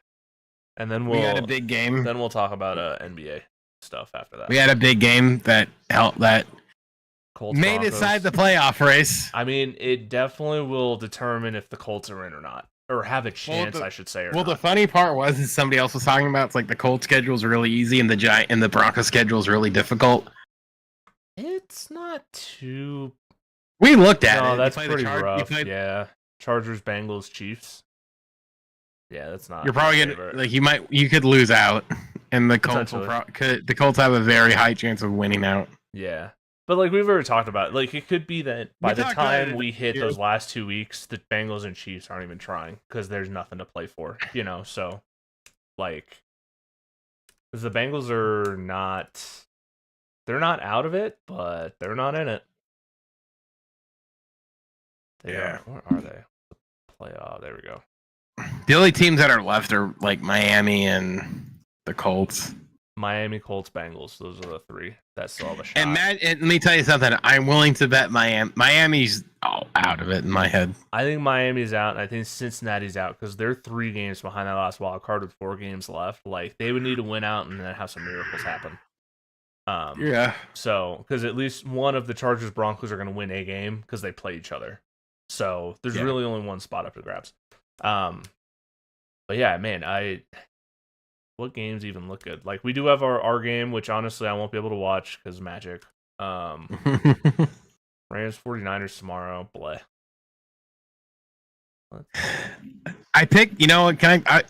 Speaker 1: and then we
Speaker 2: had a big game.
Speaker 1: Then we'll talk about NBA stuff after that.
Speaker 2: We had a big game that
Speaker 1: Colts
Speaker 2: may decide the playoff race.
Speaker 1: I mean, it definitely will determine if the Colts are in or not, or have a chance, I should say.
Speaker 2: The funny part was somebody else was talking about, it's like the Colts schedule is really easy and the Broncos schedule is really difficult.
Speaker 1: It's not too.
Speaker 2: We looked at it.
Speaker 1: No, that's pretty rough. Yeah. Chargers, Bengals, Chiefs. Yeah, that's not.
Speaker 2: You're probably gonna you could lose out, and the Colts have a very high chance of winning out.
Speaker 1: Yeah, but like we've already talked about, like it could be that by the time we hit those last 2 weeks, the Bengals and Chiefs aren't even trying because there's nothing to play for, So, like, because the Bengals are not. they're not out of it, but they're not in it. They are. Where are they? Playoff. There we go.
Speaker 2: The only teams that are left are like Miami and the Colts.
Speaker 1: Miami, Colts, Bengals. Those are the three that still have a shot.
Speaker 2: And let me tell you something. I'm willing to bet Miami's out of it in my head.
Speaker 1: I think Miami's out, and I think Cincinnati's out because they're 3 games behind that last wild card with 4 games left. Like, they would need to win out and then have some miracles happen.
Speaker 2: Yeah.
Speaker 1: So, because at least one of the Chargers Broncos are going to win a game because they play each other. So there's really only one spot up for grabs. But yeah, man, what games even look good? Like, we do have our game, which honestly I won't be able to watch because Magic. Rams 49ers tomorrow. Bleh.
Speaker 2: I picked. You know what? I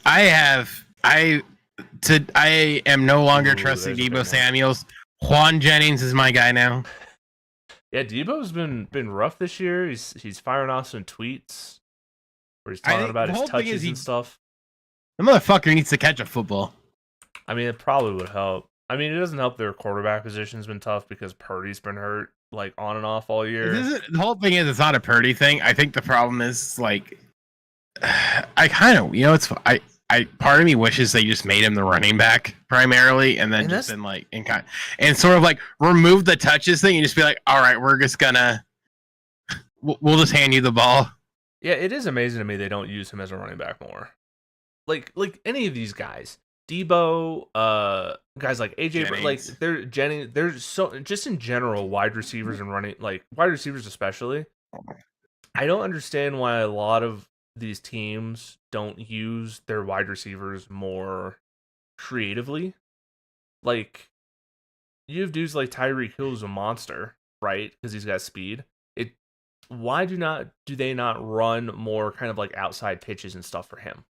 Speaker 2: am no longer trusting Deebo Samuels. Juan Jennings is my guy now.
Speaker 1: Yeah, Deebo's been rough this year. He's firing off some tweets where he's talking about his touches and stuff.
Speaker 2: The motherfucker needs to catch a football.
Speaker 1: I mean, it probably would help. I mean, it doesn't help their quarterback position's been tough because Purdy's been hurt, like, on and off all year.
Speaker 2: The whole thing is, it's not a Purdy thing. I think the problem is, like, I kind of, you know, part of me wishes they just made him the running back primarily, and then just been like, and sort of like remove the touches thing and just be like, all right, we're just gonna, we'll just hand you the ball.
Speaker 1: Yeah, it is amazing to me they don't use him as a running back more. Like any of these guys, Deebo, guys like AJ, Jennings. Like they're so just in general wide receivers and running, like wide receivers especially. I don't understand why a lot of these teams don't use their wide receivers more creatively. Like, you have dudes like Tyreek Hill, who's a monster, right? Because he's got speed. Why do they not run more kind of like outside pitches and stuff for him?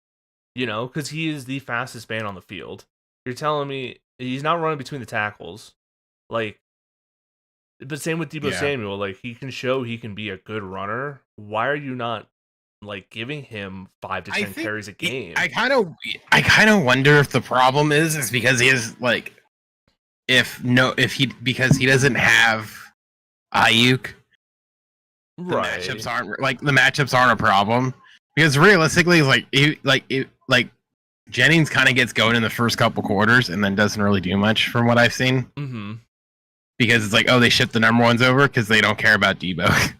Speaker 1: You know, because he is the fastest man on the field. You're telling me he's not running between the tackles, like. But same with Deebo Samuel. Like, he can show he can be a good runner. Why are you not, like, giving him 5 to 10 carries a game?
Speaker 2: I kind of wonder if the problem is because he is like, because he doesn't have Ayuk. The matchups aren't a problem because realistically, Jennings kind of gets going in the first couple quarters and then doesn't really do much from what I've seen.
Speaker 1: Mm-hmm.
Speaker 2: Because it's like, oh, they shipped the number ones over because they don't care about Deebo,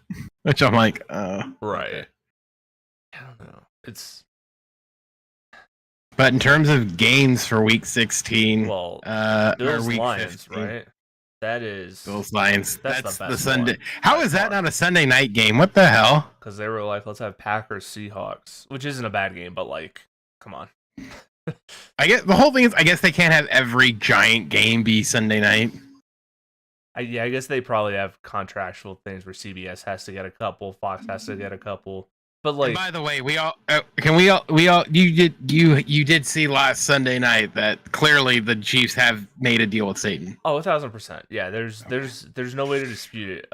Speaker 2: which I'm like,
Speaker 1: right. I don't know.
Speaker 2: But in terms of games for Week 16,
Speaker 1: Bills
Speaker 2: Week
Speaker 1: Lions,
Speaker 2: 15,
Speaker 1: right? That is
Speaker 2: Bills Lions. That's
Speaker 1: the best
Speaker 2: Sunday.
Speaker 1: one.
Speaker 2: How is that not a Sunday night game? What the hell?
Speaker 1: Because they were like, let's have Packers Seahawks, which isn't a bad game, but like, come on.
Speaker 2: I guess the whole thing is, I guess they can't have every giant game be Sunday night.
Speaker 1: I guess they probably have contractual things where CBS has to get a couple, Fox has to get a couple. But like, and
Speaker 2: by the way, you did see last Sunday night that clearly the Chiefs have made a deal with Satan.
Speaker 1: Oh, 1,000%. Yeah, there's no way to dispute it.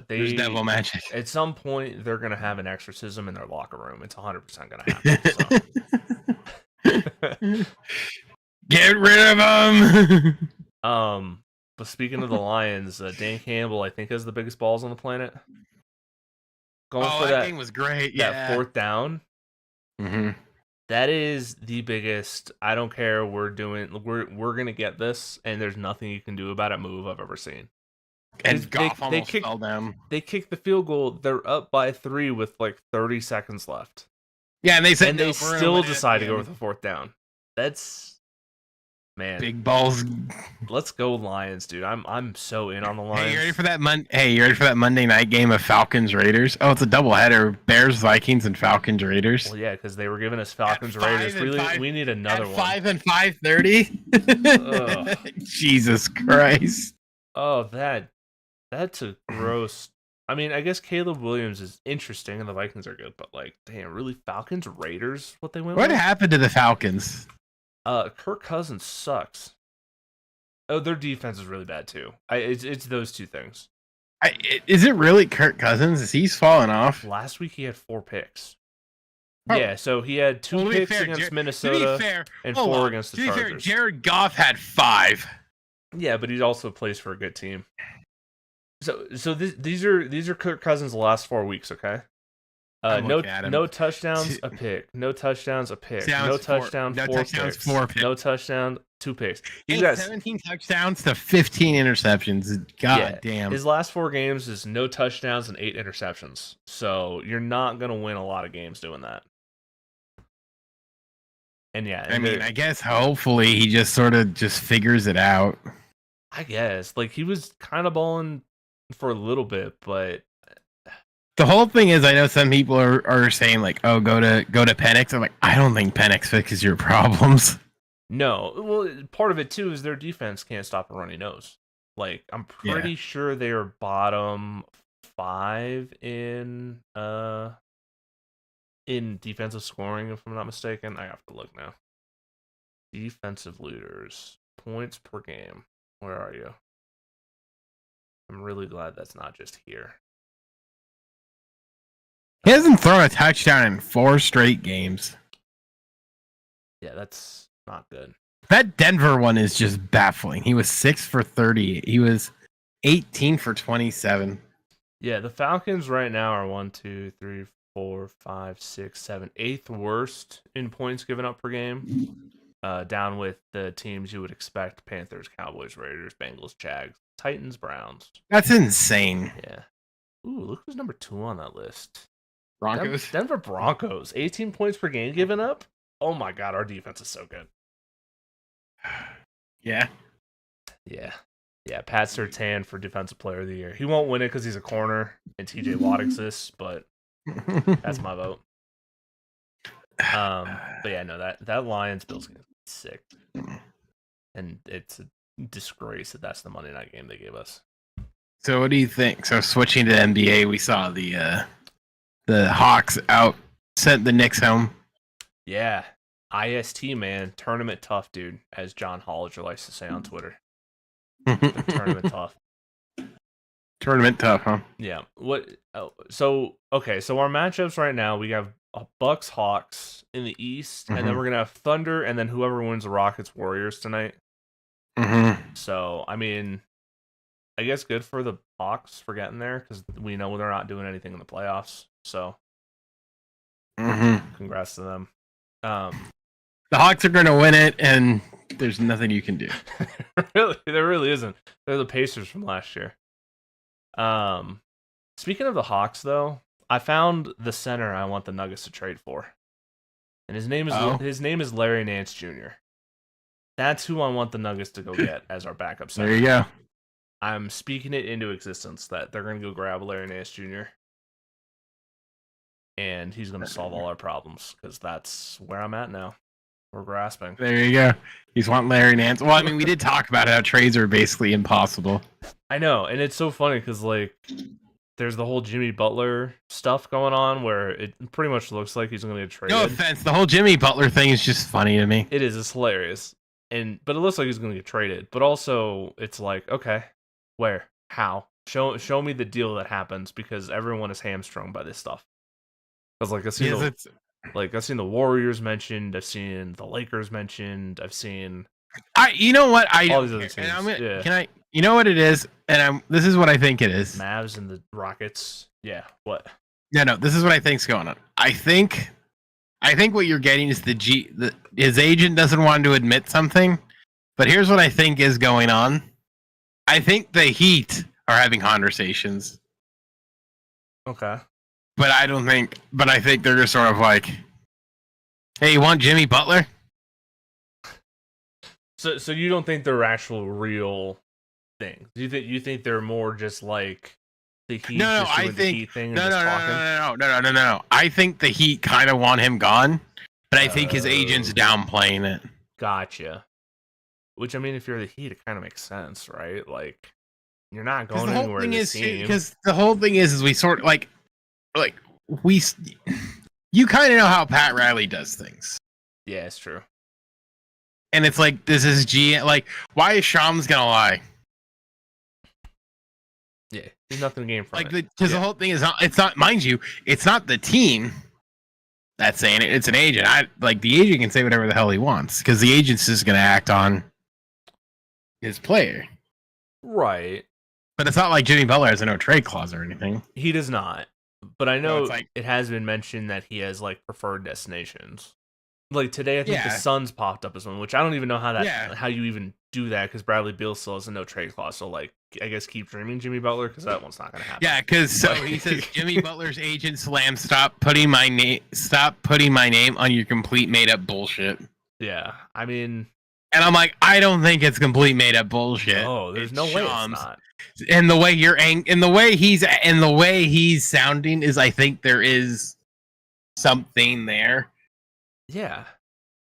Speaker 2: There's devil magic.
Speaker 1: At some point, they're gonna have an exorcism in their locker room. It's 100% gonna happen.
Speaker 2: Get rid of them.
Speaker 1: But speaking of the Lions, Dan Campbell, I think, has the biggest balls on the planet.
Speaker 2: That game was great.
Speaker 1: That 4th down.
Speaker 2: Mm-hmm.
Speaker 1: That is the biggest. I don't care. We're gonna get this, and there's nothing you can do about it. Move I've ever seen.
Speaker 2: And Goff almost fell down.
Speaker 1: They kicked the field goal. They're up by 3 with like 30 seconds left.
Speaker 2: Yeah, and they said,
Speaker 1: and they still decide to go with the 4th down. That's. Man,
Speaker 2: big balls.
Speaker 1: Let's go Lions, dude. I'm so in on the Lions.
Speaker 2: Hey, you ready for that Monday night game of Falcons Raiders? Oh, it's a doubleheader: Bears Vikings and Falcons Raiders.
Speaker 1: Well, yeah, because they were giving us Falcons Raiders. We need another one.
Speaker 2: 5 and 5:30. Jesus Christ!
Speaker 1: Oh, that's a gross. I mean, I guess Caleb Williams is interesting, and the Vikings are good, but like, damn, really, Falcons Raiders? What they went?
Speaker 2: What happened to the Falcons?
Speaker 1: Kirk Cousins sucks. Oh, their defense is really bad too. It's those two things.
Speaker 2: Is it really Kirk Cousins? He's fallen off.
Speaker 1: Last week he had 4 picks. Oh. Yeah, so he had 2 picks against Minnesota and 4 against the Chargers.
Speaker 2: Jared Goff had 5.
Speaker 1: Yeah, but he also plays for a good team. So these are Kirk Cousins' last 4 weeks, okay? No touchdowns, a pick. No touchdowns, a pick. No touchdown, 4 picks. No touchdown, 2 picks.
Speaker 2: He's got 17 touchdowns to 15 interceptions. God damn.
Speaker 1: His last 4 games is no touchdowns and 8 interceptions. So you're not gonna win a lot of games doing that. And
Speaker 2: I guess hopefully he just sort of just figures it out.
Speaker 1: I guess he was kind of balling for a little bit, but
Speaker 2: the whole thing is, I know some people are saying oh, go to Penix. I'm like, I don't think Penix fixes your problems.
Speaker 1: No, well, part of it too is their defense can't stop a runny nose. I'm pretty sure they are bottom 5 in defensive scoring, if I'm not mistaken. I have to look now. Defensive leaders, points per game. Where are you? I'm really glad that's not just here.
Speaker 2: He hasn't thrown a touchdown in 4 straight games.
Speaker 1: Yeah, that's not good.
Speaker 2: That Denver one is just baffling. He was 6 for 30. He was 18 for 27.
Speaker 1: Yeah, the Falcons right now are 1, 2, 3, 4, 5, 6, 7, 8th worst in points given up per game. Down with the teams you would expect: Panthers, Cowboys, Raiders, Bengals, Jags, Titans, Browns.
Speaker 2: That's insane.
Speaker 1: Yeah. Ooh, look who's number 2 on that list.
Speaker 2: Broncos.
Speaker 1: Denver Broncos. 18 points per game given up. Oh my god, our defense is so good.
Speaker 2: Yeah.
Speaker 1: Yeah. Yeah, Pat Surtain for Defensive Player of the Year. He won't win it because he's a corner and TJ Watt exists, but that's my vote. But yeah, no, that Lions Bills game is sick. And it's a disgrace that that's the Monday night game they gave us.
Speaker 2: So what do you think? So switching to NBA, we saw the Hawks sent the Knicks home.
Speaker 1: Yeah. IST, man. Tournament tough, dude, as John Hollinger likes to say on Twitter. Tournament tough.
Speaker 2: Tournament tough, huh?
Speaker 1: Yeah. So our matchups right now, we have Bucks Hawks in the East, and then we're gonna have Thunder, and then whoever wins the Rockets Warriors tonight. So I mean, I guess good for the Hawks for getting there, because we know they're not doing anything in the playoffs. So congrats to them.
Speaker 2: The Hawks are gonna win it, and there's nothing you can do.
Speaker 1: There really isn't. They're the Pacers from last year. Speaking of the Hawks, though, I found the center I want the Nuggets to trade for, and his name is Larry Nance Jr. That's who I want the Nuggets to go get as our backup center.
Speaker 2: There you go.
Speaker 1: I'm speaking it into existence that they're going to go grab Larry Nance Jr. and he's going to solve all our problems, because that's where I'm at now. We're grasping.
Speaker 2: There you go. He's wanting Larry Nance. Well, I mean, we did talk about how trades are basically impossible.
Speaker 1: I know, and it's so funny because there's the whole Jimmy Butler stuff going on where it pretty much looks like he's going to get traded.
Speaker 2: No offense, the whole Jimmy Butler thing is just funny to me.
Speaker 1: It is. It's hilarious. But it looks like he's going to get traded. But also, it's okay, where? How? Show me the deal that happens, because everyone is hamstrung by this stuff. Because I've seen the Warriors mentioned, I've seen the Lakers mentioned, I've seen.
Speaker 2: You know what?
Speaker 1: All these other teams.
Speaker 2: Can I? You know what it is, and this is what I think it is.
Speaker 1: Mavs and the Rockets. Yeah. What?
Speaker 2: No. This is what I think's going on. I think what you're getting is his agent doesn't want to admit something, but here's what I think is going on. I think the Heat are having conversations.
Speaker 1: Okay.
Speaker 2: But I think they're just sort of like, hey, you want Jimmy Butler?
Speaker 1: So you don't think they're actual real things? You think they're more just like the Heat? No, I think no. I think the Heat kind of want him gone, but I think his agent's downplaying it. Gotcha. Which, I mean, if you're the Heat, it kind of makes sense, right? You're not going anywhere with this team.
Speaker 2: Because the whole thing is we sort of you kind of know how Pat Riley does things.
Speaker 1: Yeah, it's true.
Speaker 2: And it's this is why is Shams gonna lie?
Speaker 1: Yeah, there's nothing to gain from it.
Speaker 2: Because the whole thing is it's not, mind you, it's not the team that's saying it, it's an agent. The agent can say whatever the hell he wants, because the agent's just gonna act on his player.
Speaker 1: Right.
Speaker 2: But it's not like Jimmy Butler has a no trade clause or anything.
Speaker 1: He does not. But I know it has been mentioned that he has like preferred destinations. Like today, I think the Suns popped up as one, which I don't even know how you even do that because Bradley Beal still has a no trade clause. So like, I guess keep dreaming, Jimmy Butler, because that one's not going to happen.
Speaker 2: Yeah, because he says Jimmy Butler's agent Slam, stop putting my name on your complete made up bullshit.
Speaker 1: Yeah, I mean,
Speaker 2: and I'm like, I don't think it's complete made up bullshit.
Speaker 1: Oh, there's no way it's not.
Speaker 2: And the way the way he's sounding is, I think there is something there.
Speaker 1: Yeah,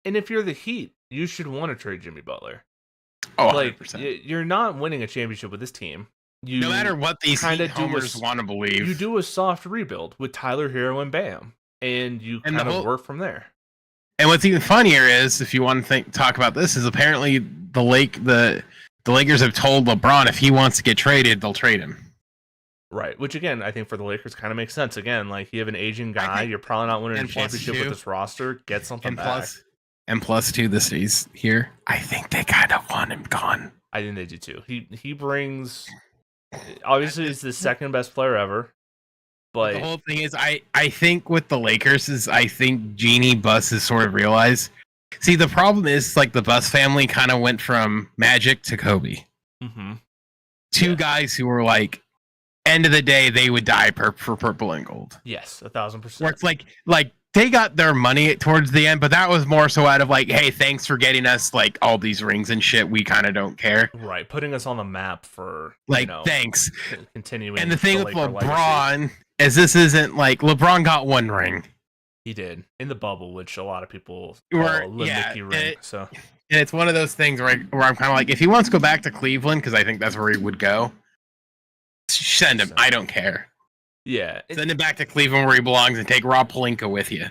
Speaker 1: and if you're the Heat, you should want to trade Jimmy Butler.
Speaker 2: Oh,
Speaker 1: like
Speaker 2: 100%.
Speaker 1: You're not winning a championship with this team.
Speaker 2: No matter what these Heat homers want to believe,
Speaker 1: you do a soft rebuild with Tyler Hero and Bam, and you kind of work from there.
Speaker 2: And what's even funnier is, if you want to talk about this, is apparently the Lakers have told LeBron if he wants to get traded, they'll trade him.
Speaker 1: Right, which again, I think for the Lakers kind of makes sense. Again, like you have an aging guy, you're probably not winning a championship with this roster. Get something back.
Speaker 2: Plus two, this is here. I think they kind of want him gone.
Speaker 1: I think they do too. He brings, obviously he's the second best player ever. But
Speaker 2: the whole thing is, I think with the Lakers is, I think Jeannie Buss has sort of realized. See, the problem is like the Buss family kind of went from Magic to Kobe.
Speaker 1: Mm-hmm.
Speaker 2: Two guys who were like, end of the day, they would die for purple and gold.
Speaker 1: Yes, 1,000%.
Speaker 2: Where it's like they got their money towards the end, but that was more so out of like, hey, thanks for getting us like all these rings and shit. We kind of don't care.
Speaker 1: Right, putting us on the map for
Speaker 2: like, thanks.
Speaker 1: Continuing.
Speaker 2: And the thing with LeBron is this isn't like LeBron got one ring.
Speaker 1: He did in the bubble, which a lot of people call a Mickey ring. So,
Speaker 2: and it's one of those things where I'm kind of like, if he wants to go back to Cleveland, because I think that's where he would go, send him. I don't care.
Speaker 1: Yeah,
Speaker 2: send him back to Cleveland where he belongs and take Rob Pelinka with you.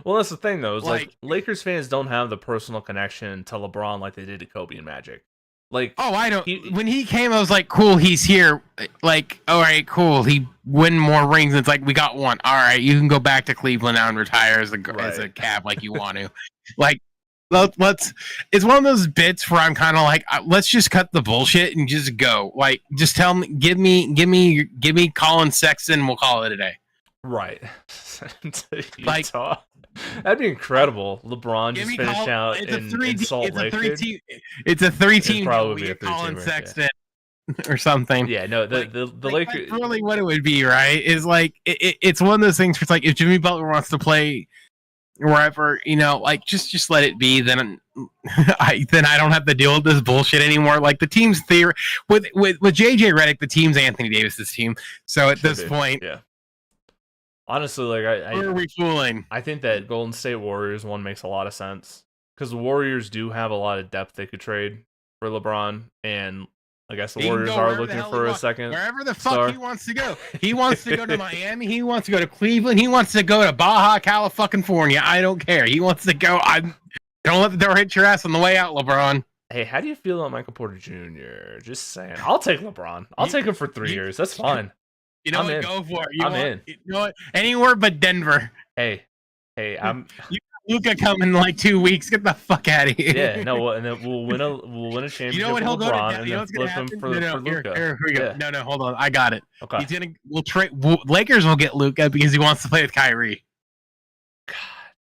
Speaker 1: Well, that's the thing though. Is like Lakers fans don't have the personal connection to LeBron like they did to Kobe and Magic. Like,
Speaker 2: oh, I don't. When he came, I was like, cool, he's here. Like, all right, cool. He win more rings. It's like, we got one. All right, you can go back to Cleveland now and retire as a Cab like you want to. Like, let's. It's one of those bits where I'm kind of like, let's just cut the bullshit and just go. Like, just tell me, give me Colin Sexton. We'll call it a day.
Speaker 1: Right. Like. That'd be incredible. LeBron just finished out in Salt Lake.
Speaker 2: It's a 3-team.
Speaker 1: Probably a
Speaker 2: Colin Sexton or something.
Speaker 1: Yeah, no, the Lakers.
Speaker 2: That's really what it would be, right? Is like it's one of those things where it's like if Jimmy Butler wants to play wherever, like just let it be. Then I don't have to deal with this bullshit anymore. Like the team's theory with JJ Redick, the team's Anthony Davis's team. So at this point,
Speaker 1: yeah. Honestly, like
Speaker 2: who are we fooling?
Speaker 1: I think that Golden State Warriors one makes a lot of sense because the Warriors do have a lot of depth they could trade for LeBron, and I guess the Warriors are looking for a second
Speaker 2: wherever the fuck he wants to go. He wants to go to Miami. He wants to go to Cleveland. He wants to go to Baja California. I don't care. He wants to go. Don't let the door hit your ass on the way out, LeBron.
Speaker 1: Hey, how do you feel about Michael Porter Jr.? Just saying. I'll take LeBron. I'll take him for 3 years. That's fine.
Speaker 2: You know what? Go for it.
Speaker 1: I'm in.
Speaker 2: You know what? Anywhere but Denver.
Speaker 1: Hey, I'm.
Speaker 2: You got Luka coming in like 2 weeks. Get the fuck out of here.
Speaker 1: Yeah, no, and then we'll win a championship.
Speaker 2: You know what? He'll
Speaker 1: with LeBron,
Speaker 2: go to.
Speaker 1: and then flip him for Luka.
Speaker 2: Here we go. Yeah. No, hold on. I got it.
Speaker 1: Okay.
Speaker 2: He's gonna. We'll trade. Lakers will get Luka because he wants to play with Kyrie.
Speaker 1: God,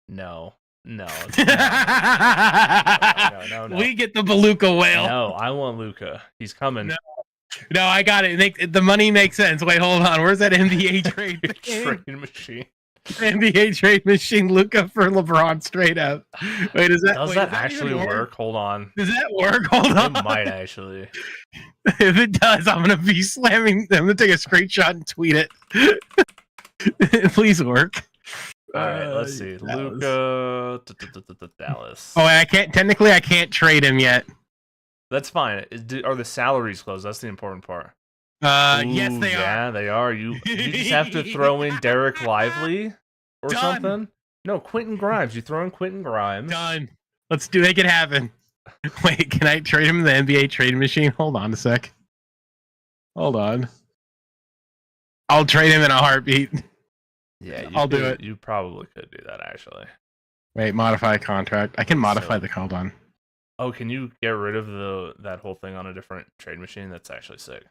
Speaker 1: no. No.
Speaker 2: We get the Beluga whale.
Speaker 1: No, I want Luka. He's coming.
Speaker 2: No, I got it. The money makes sense. Wait, hold on. Where's that NBA trade
Speaker 1: machine?
Speaker 2: NBA trade machine. Luka for LeBron, straight up. Wait, does that
Speaker 1: actually work? Hold on.
Speaker 2: Does that work? Hold on.
Speaker 1: It might actually.
Speaker 2: If it does, I'm gonna be slamming. I'm gonna take a screenshot and tweet it. Please work.
Speaker 1: All right, let's see. Luka, Dallas.
Speaker 2: Oh, I can't trade him yet.
Speaker 1: That's fine. Are the salaries closed? That's the important part.
Speaker 2: Yes, they are.
Speaker 1: Yeah, they are. You just have to throw in Derek Lively or something. No, Quentin Grimes. You throw in Quentin Grimes.
Speaker 2: Done. Let's make it happen. Wait, can I trade him in the NBA trade machine? Hold on a sec. Hold on. I'll trade him in a heartbeat.
Speaker 1: Yeah,
Speaker 2: I'll do it.
Speaker 1: You probably could do that, actually.
Speaker 2: Wait, modify contract. I can modify the. Hold on.
Speaker 1: Oh, can you get rid of that whole thing on a different trade machine? That's actually sick.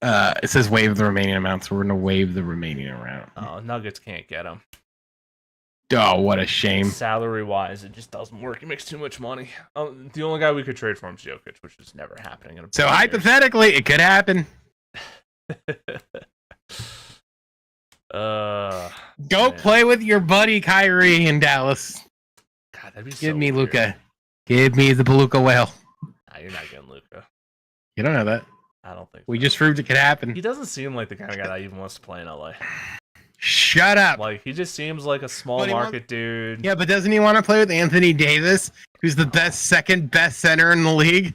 Speaker 2: It says waive the remaining amount, so we're gonna waive the remaining amount.
Speaker 1: Oh, Nuggets can't get him.
Speaker 2: Oh, what a shame.
Speaker 1: Salary-wise, it just doesn't work. He makes too much money. The only guy we could trade for him is Jokic, which is never happening.
Speaker 2: So hypothetically, it could happen. Go play with your buddy Kyrie in Dallas.
Speaker 1: God, that'd be so
Speaker 2: Give me
Speaker 1: weird.
Speaker 2: Luka. Give me the Beluga whale.
Speaker 1: Nah, you're not getting Luka.
Speaker 2: You don't know that.
Speaker 1: I don't think
Speaker 2: we just proved it could happen.
Speaker 1: He doesn't seem like the kind of guy that even wants to play in LA.
Speaker 2: Shut up.
Speaker 1: Like, he just seems like a small market dude.
Speaker 2: Yeah, but doesn't he want to play with Anthony Davis, who's the second best center in the league?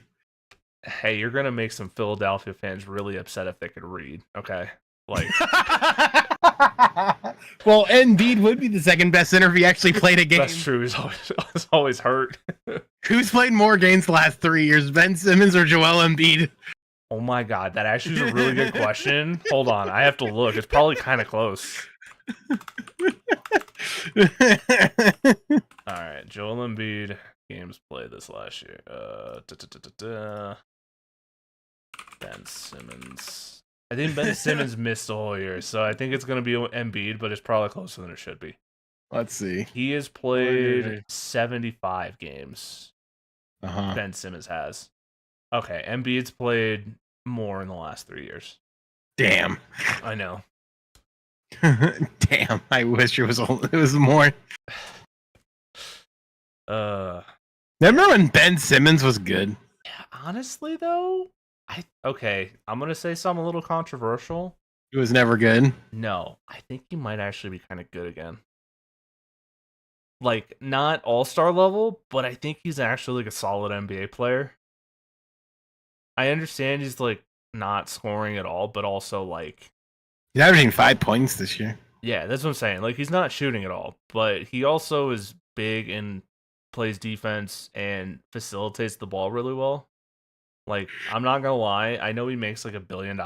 Speaker 1: Hey, you're gonna make some Philadelphia fans really upset if they could read. Okay, like.
Speaker 2: Well, Embiid would be the second best center if he actually played a game.
Speaker 1: That's true. He's always hurt.
Speaker 2: Who's played more games the last 3 years, Ben Simmons or Joel Embiid?
Speaker 1: Oh my God, that actually is a really good question. Hold on, I have to look. It's probably kind of close. All right, Joel Embiid games played this last year. Ben Simmons. I think Ben Simmons missed the whole year, so I think it's going to be Embiid, but it's probably closer than it should be.
Speaker 2: Let's see.
Speaker 1: He has played 75 games.
Speaker 2: Uh-huh.
Speaker 1: Ben Simmons has. Okay, Embiid's played more in the last 3 years.
Speaker 2: Damn.
Speaker 1: I know.
Speaker 2: Damn. I wish it was more. Remember when Ben Simmons was good?
Speaker 1: Yeah, honestly though, I'm gonna say something a little controversial.
Speaker 2: He was never good.
Speaker 1: No, I think he might actually be kind of good again. Like, not all-star level, but I think he's actually like a solid NBA player. I understand he's like not scoring at all, but also like
Speaker 2: he's averaging 5 points this year.
Speaker 1: Yeah, that's what I'm saying. Like, he's not shooting at all, but he also is big and plays defense and facilitates the ball really well. Like, I'm not gonna lie, I know he makes like $1 billion,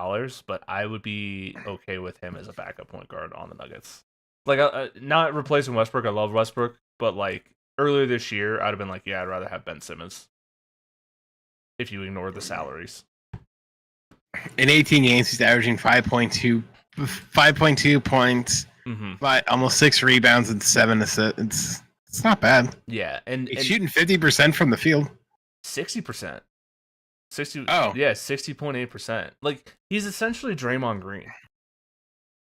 Speaker 1: but I would be okay with him as a backup point guard on the Nuggets. Like, not replacing Westbrook. I love Westbrook, but like earlier this year, I'd have been like, yeah, I'd rather have Ben Simmons. If you ignore the salaries.
Speaker 2: In 18 games, he's averaging 5.2 points, almost 6 rebounds and 7 assists. It's not bad.
Speaker 1: Yeah, and
Speaker 2: he's shooting 50% from the field.
Speaker 1: 60%. 60.
Speaker 2: Oh,
Speaker 1: yeah, 60.8%. Like, he's essentially Draymond Green.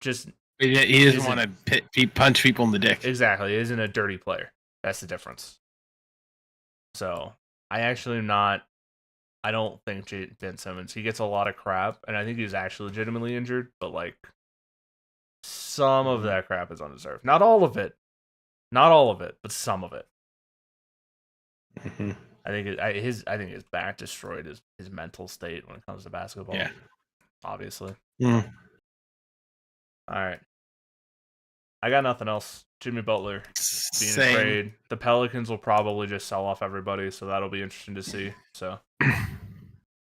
Speaker 1: Just
Speaker 2: he doesn't want to punch people in the dick.
Speaker 1: Exactly, he isn't a dirty player. That's the difference. So I actually am not. I don't think Ben Simmons. He gets a lot of crap, and I think he's actually legitimately injured. But like, some of that crap is undeserved. Not all of it, but some of it.
Speaker 2: Mm-hmm.
Speaker 1: I think his back destroyed his mental state when it comes to basketball.
Speaker 2: Yeah,
Speaker 1: obviously.
Speaker 2: Mm.
Speaker 1: All right, I got nothing else. Jimmy Butler being a trade. The Pelicans will probably just sell off everybody, so that'll be interesting to see. So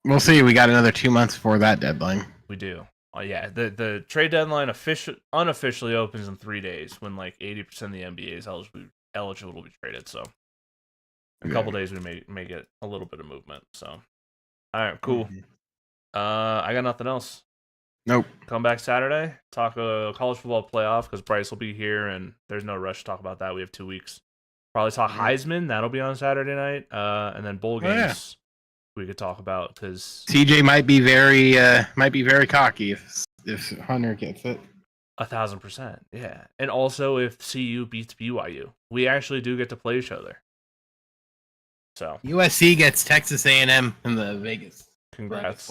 Speaker 2: we'll see. We got another 2 months before that deadline.
Speaker 1: We do. Yeah, the trade deadline unofficially opens in 3 days when like 80% of the NBA is eligible to be traded. So a couple days we may get a little bit of movement. So all right, cool.
Speaker 2: Mm-hmm.
Speaker 1: I got nothing else.
Speaker 2: Nope.
Speaker 1: Come back Saturday, talk college football playoff because Bryce will be here and there's no rush to talk about that. We have 2 weeks. Probably talk Heisman. That'll be on Saturday night. And then bowl games we could talk about because
Speaker 2: TJ might be very cocky if Hunter gets it.
Speaker 1: 1,000%. Yeah. And also if CU beats BYU, we actually do get to play each other. So
Speaker 2: USC gets Texas A&M in the Vegas.
Speaker 1: Congrats.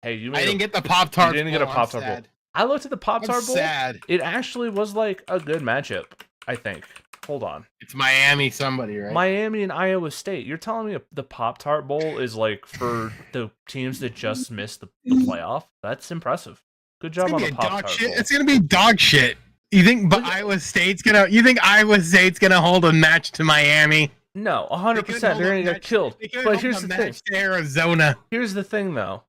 Speaker 1: Hey,
Speaker 2: I didn't get the Pop-Tart.
Speaker 1: You didn't get a Pop-Tart bowl. I looked at the Pop-Tart bowl.
Speaker 2: Sad.
Speaker 1: It actually was like a good matchup, I think. Hold on.
Speaker 2: It's Miami somebody, right?
Speaker 1: Miami and Iowa State. You're telling me the Pop-Tart bowl is like for the teams that just missed the playoff? That's impressive. Good job on the Pop-Tart bowl.
Speaker 2: It's going to be dog shit. You think Iowa State's going to hold a match to Miami?
Speaker 1: No, 100%. They're going to get killed. But here's the thing.
Speaker 2: To Arizona.
Speaker 1: Here's the thing, though.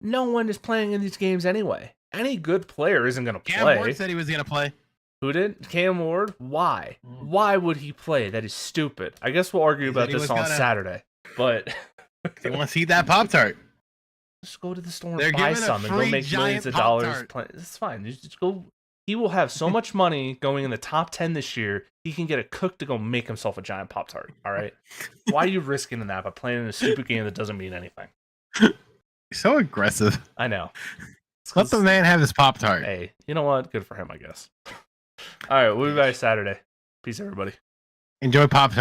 Speaker 1: No one is playing in these games anyway. Any good player isn't going to play.
Speaker 2: Cam Ward said he was going to play.
Speaker 1: Who did? Cam Ward? Why? Why would he play? That is stupid. I guess we'll argue about this on Saturday. But
Speaker 2: if you want to see that Pop-Tart,
Speaker 1: just go to the store and buy some and go make millions of dollars. It's fine. Just go. He will have so much money going in the top 10 this year, he can get a cook to go make himself a giant Pop-Tart, all right? Why are you risking that by playing in a stupid game that doesn't mean anything?
Speaker 2: You're so aggressive.
Speaker 1: I know.
Speaker 2: Let the man have his Pop-Tart.
Speaker 1: Hey, you know what? Good for him, I guess. All right, we'll be back Saturday. Peace, everybody.
Speaker 2: Enjoy Pop-Tart.